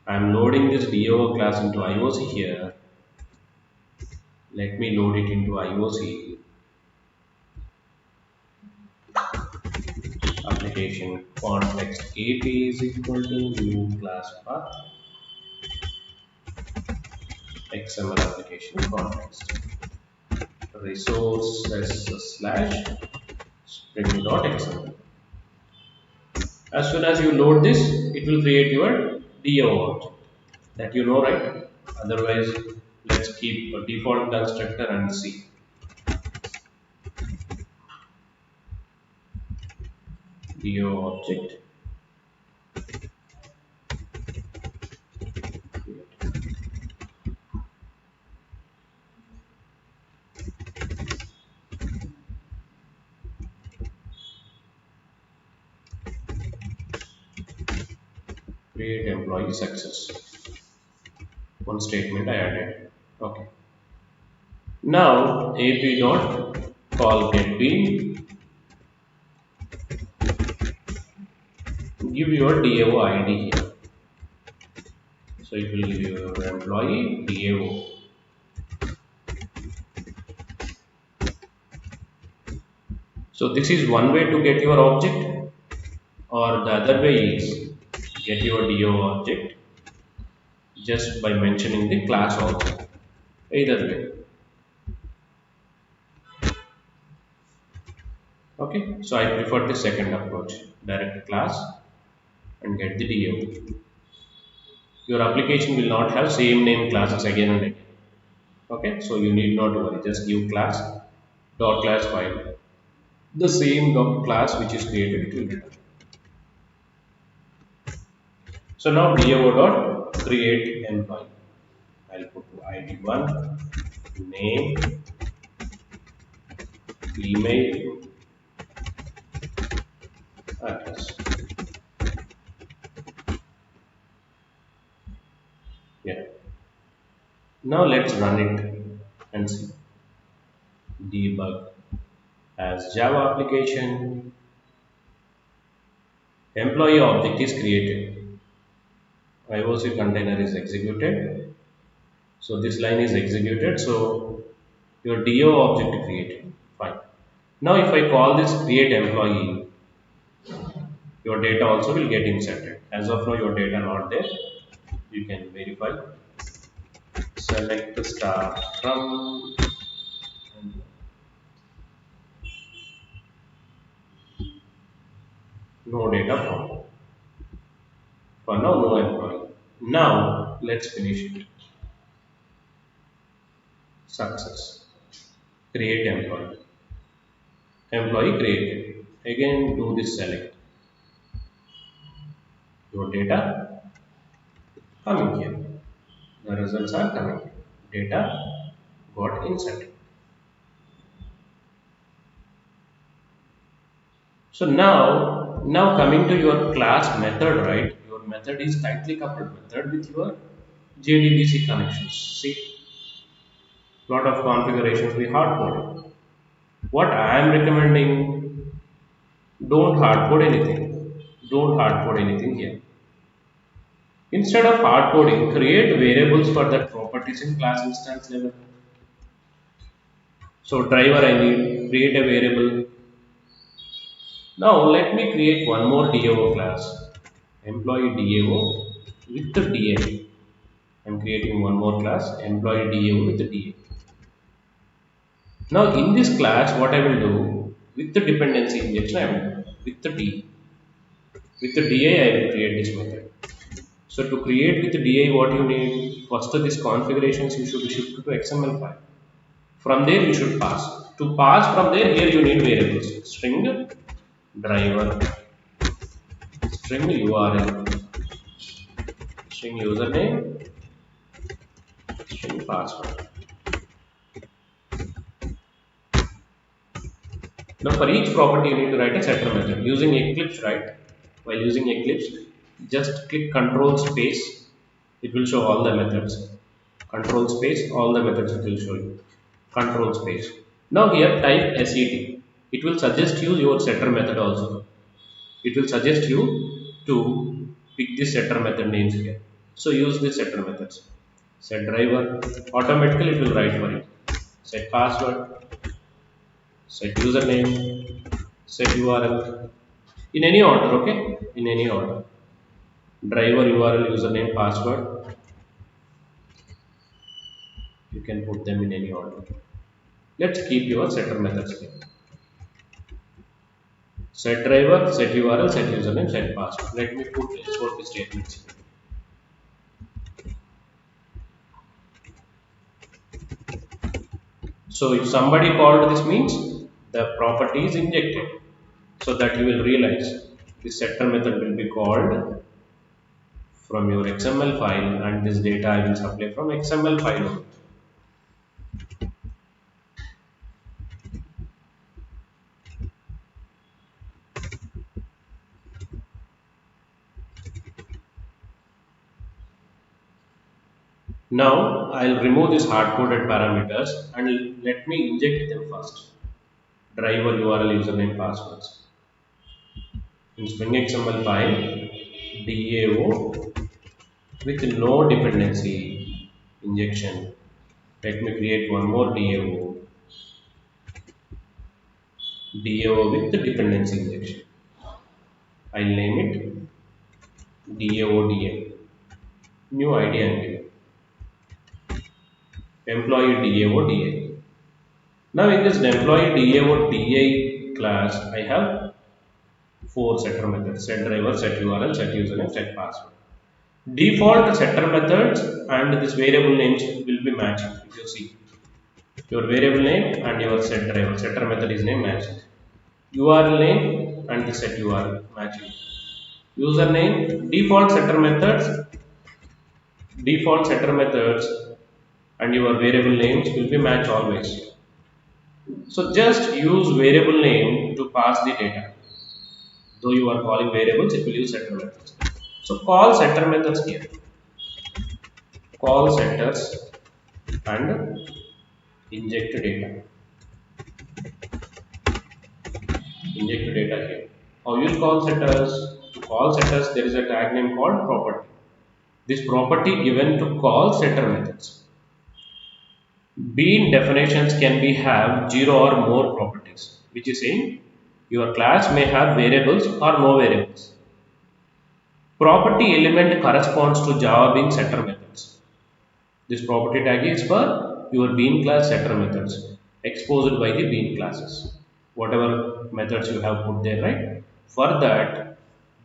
Speaker 1: I am loading this DAO class into IOC here. Let me load it into IOC. Application context AP is equal to new class path XML application context resources slash spring.xml. As soon as you load this, it will create your DAO object. That you know, right? Otherwise, let's keep a default constructor and see. DAO object. Create employee success. One statement I added. Okay. Now AP dot call get bean. Give your DAO ID here. So it will give you your employee DAO. So this is one way to get your object, or the other way is get your DAO object just by mentioning the class object. Either way. Okay, so I prefer the second approach. Direct class and get the DAO. Your application will not have same name classes again and again. Okay, so you need not worry. Just give class dot class file. The same dot class which is created it will return. So now DAO dot create employee. I'll put ID1, name, email, address. Yeah. Now let's run it and see. Debug as Java application. Employee object is created. IOC container is executed. So this line is executed. So your DO object created. Fine. Now if I call this create employee, your data also will get inserted. As of now your data not there. You can verify. Select the star from no data found. For now no employee. Now let's finish it. Success. Create employee. Employee created. Again do this select. Your data coming here. The results are coming here. Data got inserted. So now coming to your class method, right? Your method is tightly coupled method with your JDBC connections. See, lot of configurations we hard code. What I am recommending, don't hard code anything. Don't hard code anything here. Instead of hard coding, create variables for that properties in class instance level. So driver I need, create a variable. Now let me create one more DAO class, employee DAO with the DA. I'm creating one more class, employee DAO with the DA. Now in this class, what I will do with the dependency injection, I will do with the D. With the DA, I will create this method. So to create with the DA, what you need, first of these configurations you should shift to XML file. From there you should pass. To pass from there, here you need variables. String driver, string URL, string username, string password. Now for each property you need to write a setter method using Eclipse, right? While using Eclipse, just click Control space. It will show all the methods. Control space, all the methods it will show you. Control space. Now here type set. It will suggest you your setter method also. It will suggest you to pick the setter method names here. So use the setter methods. Set driver, automatically it will write for you. Set password, set username, set URL. In any order, okay? In any order. Driver, URL, username, password. You can put them in any order. Let's keep your setter methods here. Set driver, set URL, set username, set password. Let me put SOT statements. So if somebody called this means the property is injected. So that you will realize the setter method will be called from your XML file and this data I will supply from XML file only. Now I'll remove these hard-coded parameters and let me inject them first. Driver, URL, username, passwords. In Spring XML file, DAO with no dependency injection. Let me create one more DAO with the dependency injection. I'll name it DAODA. New ID and name. Employee DAODA. Now in this employee DAODA class, I have four setter methods: set driver, set URL, set username, set password. Default setter methods and this variable names will be matching. If you see your variable name and your set driver, setter method is name matching. URL name and the set URL matching. Username, default setter methods and your variable names will be matched always. So just use variable name to pass the data. Though you are calling variables, it will use setter methods. So call setter methods here. Call setters and inject data. Inject data here. How you will call setters? To call setters, there is a tag name called property. This property given to call setter methods. Bean definitions can be have 0 or more properties, which is saying your class may have variables or no variables. Property element corresponds to Java Bean setter methods. This property tag is for your Bean class setter methods exposed by the Bean classes. Whatever methods you have put there, right? For that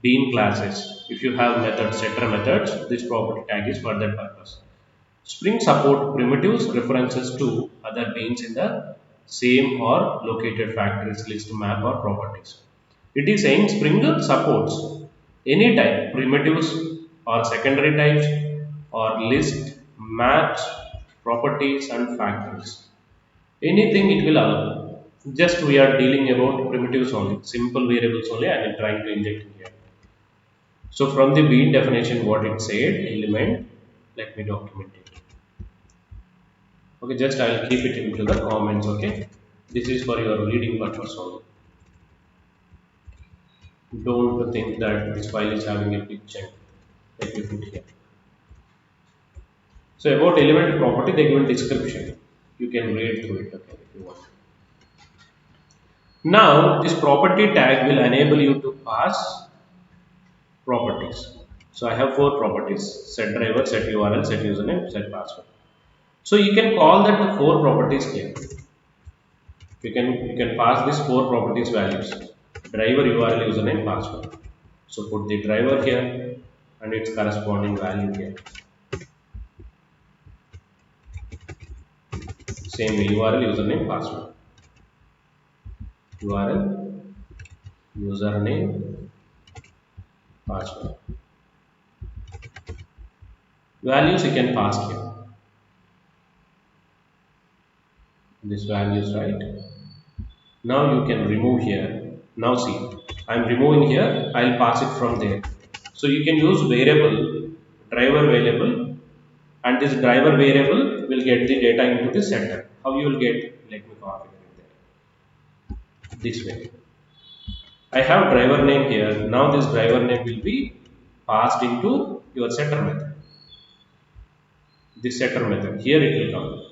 Speaker 1: Bean classes, if you have methods, setter methods, this property tag is for that purpose. Spring support primitives references to other beans in the same or located factories list map or properties. It is saying Spring supports any type primitives or secondary types or list, maps, properties and factories. Anything it will allow. Just we are dealing about primitives only, simple variables only I am trying to inject here. So from the bean definition what it said, element, let me document it. Okay, just I will keep it into the comments. Okay, this is for your reading purpose only. Don't think that this file is having a big chunk. Let me put here. So about element property, they give a description. You can read through it. Okay, if you want. Now this property tag will enable you to pass properties. So I have four properties: set driver, set URL, set username, set password. So you can call that four properties here. You can pass these four properties values: driver, URL, username, password. So put the driver here and its corresponding value here. Same way, URL, username, password. URL, username, password. Values you can pass here. This values, right? Now you can remove here. Now see, I'm removing here, I'll pass it from there. So you can use variable, driver variable, and this driver variable will get the data into the setter. How you will get? Let me configure it there. This way. I have driver name here. Now this driver name will be passed into your setter method. This setter method. Here it will come.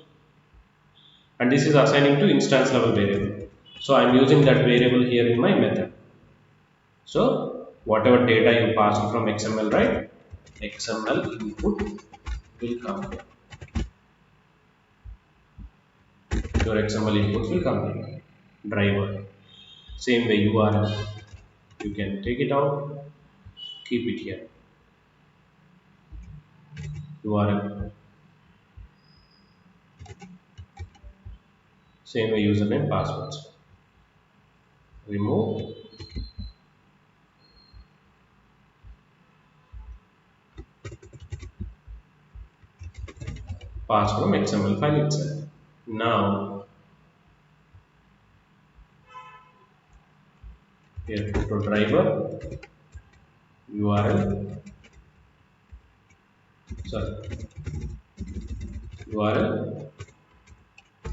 Speaker 1: And this is assigning to instance level variable. So I am using that variable here in my method. So whatever data you pass from XML, right? XML input will come here. Your XML inputs will come here. Driver. Same way URL. You can take it out, keep it here. URL. Same way username, passwords. Remove. Pass from XML file itself. Now here to driver URL. Sorry. URL,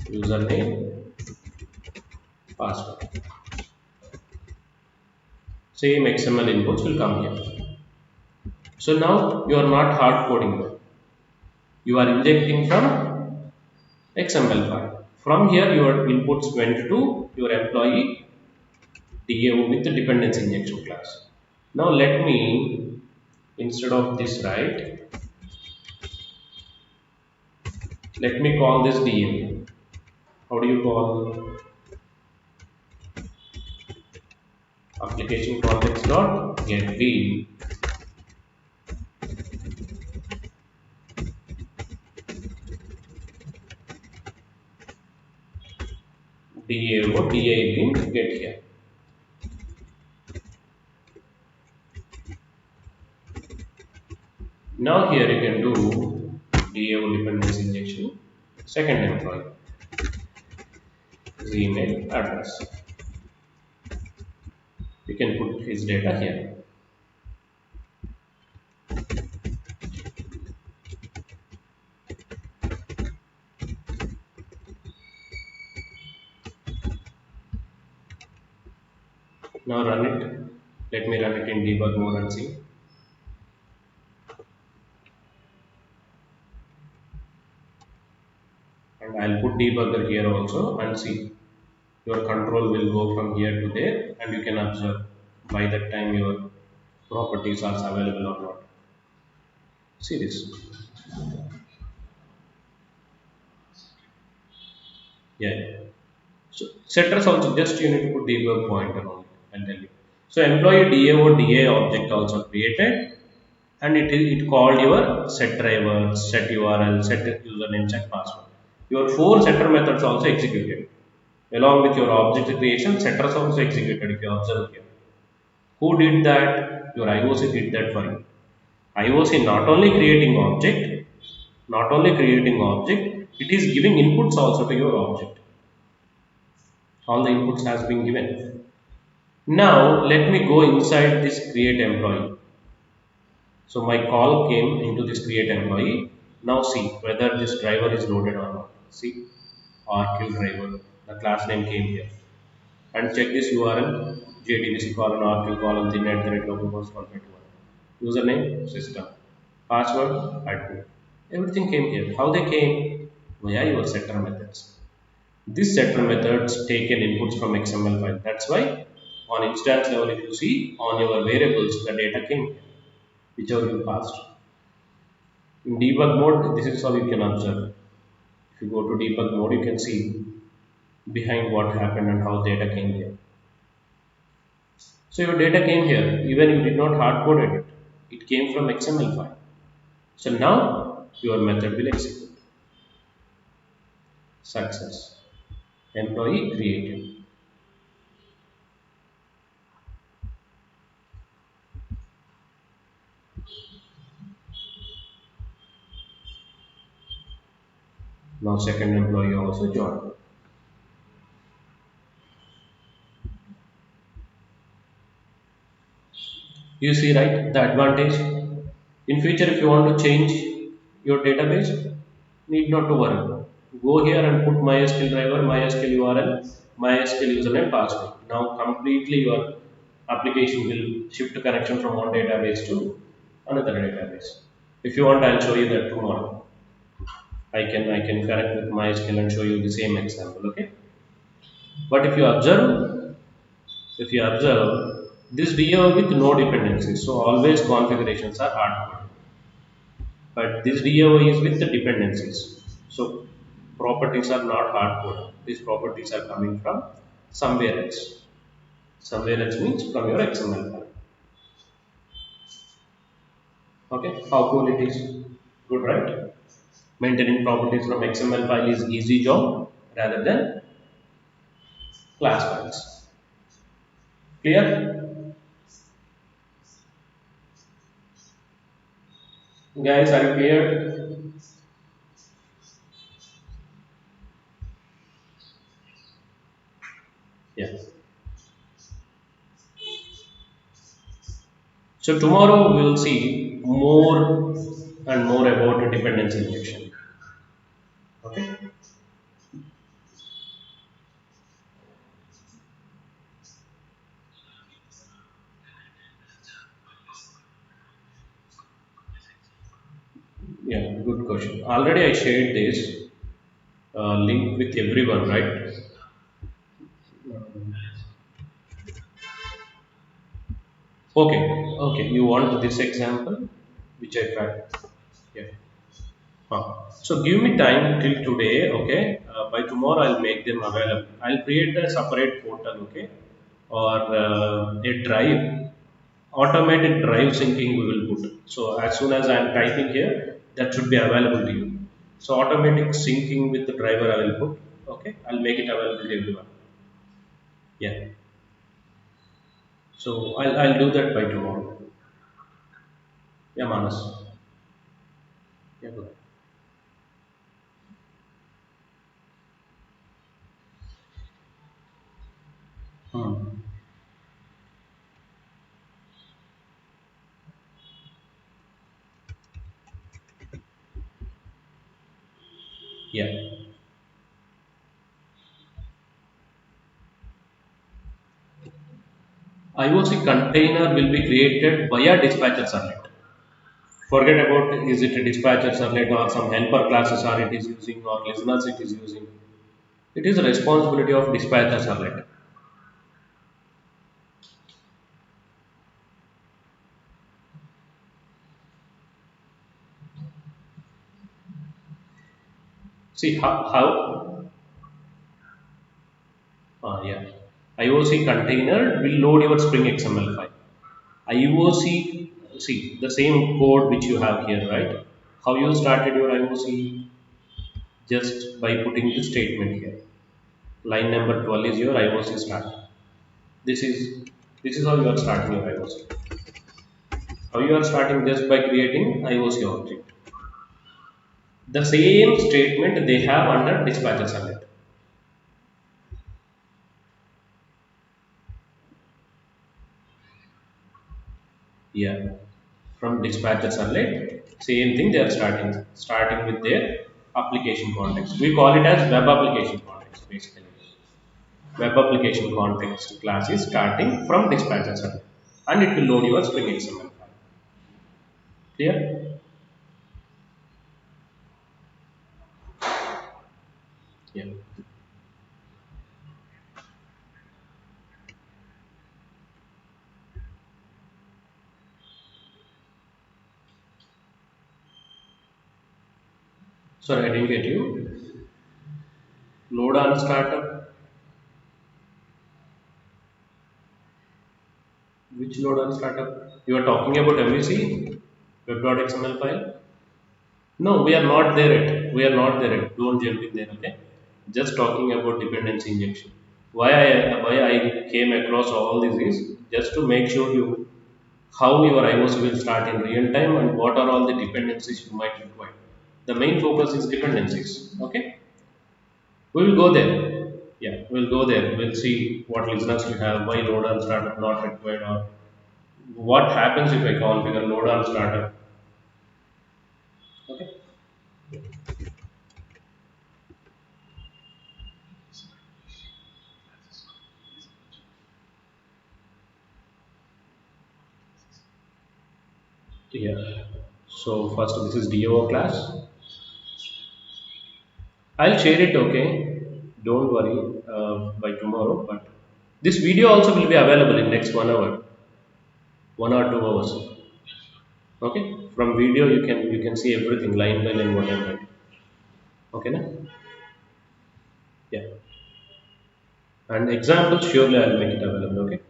Speaker 1: username, password. Same XML inputs will come here. So now you are not hard coding. You are injecting from XML file. From here your inputs went to your employee DAO with the dependency injection class. Now let me, instead of this, right, let me call this DAO. How do you call? Application context dot get v DAO DA bin get here. Now here you can do DAO dependency injection, second employee, his email address. You can put his data here. Now run it. Let me run it in debug mode and see. And I'll put debugger here also and see. Your control will go from here to there and you can observe by that time your properties are available or not. See this. Yeah. So setters also just you need to put debug pointer on it. I'll tell you. So employee DAO DA object also created and it called your set driver, set URL, set username, set password. Your four setter methods also executed. Along with your object creation, setters also executed if you observe here. Who did that? Your IOC did that for you. IOC not only creating object, it is giving inputs also to your object. All the inputs has been given. Now let me go inside this create employee. So my call came into this create employee. Now see whether this driver is loaded or not. See RQ driver. The class name came here. And check this URL JDBC colon RQ colon thin at the rate localhost 121. Username system. Password admin. Everything came here. How they came? Via your setter methods. This setter methods take an inputs from XML file. That's why on instance level if you see on your variables the data came here, whichever you passed. In debug mode, this is how you can observe. If you go to debug mode, you can see behind what happened and how data came here. So your data came here, even you did not hard coded it. It came from XML file. So now your method will execute. Success. Employee created. Now second employee also joined. You see, right, the advantage. In future, if you want to change your database, need not to worry. Go here and put MySQL driver, MySQL URL, MySQL username, password. Now completely your application will shift connection from one database to another database. If you want, I'll show you that tomorrow. I can connect with MySQL and show you the same example. Okay. But if you observe this DO with no dependencies, so always configurations are hardcoded. But this DAO is with the dependencies. So properties are not hardcoded. These properties are coming from somewhere else. Somewhere else means from your XML file. Okay, how cool it is. Good, right? Maintaining properties from XML file is easy job rather than class files. Clear? Guys, are you clear? Yes. So tomorrow we will see more and more about dependency injection. Okay. Yeah, good question. Already I shared this link with everyone, right? Okay, okay. You want this example, which I tried. Yeah. So give me time till today, okay? By tomorrow I'll make them available. I'll create a separate portal, okay? Or a drive, automated drive syncing we will put. So as soon as I'm typing here, that should be available to you. So automatic syncing with the driver I will put, okay? I'll make it available to everyone. Yeah. So I'll do that by tomorrow. Yeah, Manas. Yeah, good. Hmm. Yeah. IOC container will be created via dispatcher servlet. Forget about is it a dispatcher servlet or some helper classes are it is using or listeners it is using. It is a responsibility of dispatcher servlet. See how yeah. IOC container will load your Spring XML file. IOC, see the same code which you have here, right? How you started your IOC just by putting the statement here. Line number 12 is your IOC start. This is this is how you are starting your IOC. How you are starting just by creating IOC object. The same statement they have under dispatcher subnet. Yeah, from dispatcher subnet, same thing they are starting with their application context. We call it as web application context basically. Web application context class is starting from dispatcher subnet, and it will load your Spring XML file. Clear? Yeah. Sorry, I didn't get you. Load on startup. Which load on startup? You are talking about MVC, web.xml file. No, we are not there yet. We are not there yet. Don't jump in there, okay? Just talking about dependency injection. Why I came across all this is just to make sure you how your IOC will start in real time and what are all the dependencies you might require. The main focus is dependencies. Okay, we will go there. Yeah, we'll go there. We'll see what listeners you have, why load and startup not required, or What happens if I configure load on startup? Okay. Yeah. So first, this is DO class. I'll share it. Okay. Don't worry. By tomorrow, but this video also will be available in next 1 hour, 1 or 2 hours. Okay. From video, you can see everything line by line what I'm writing. Okay, na? Yeah. And examples surely I'll make it available. Okay.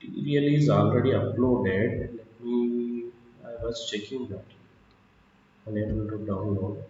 Speaker 1: Material is already uploaded. Let me. I was checking that. Unable to download.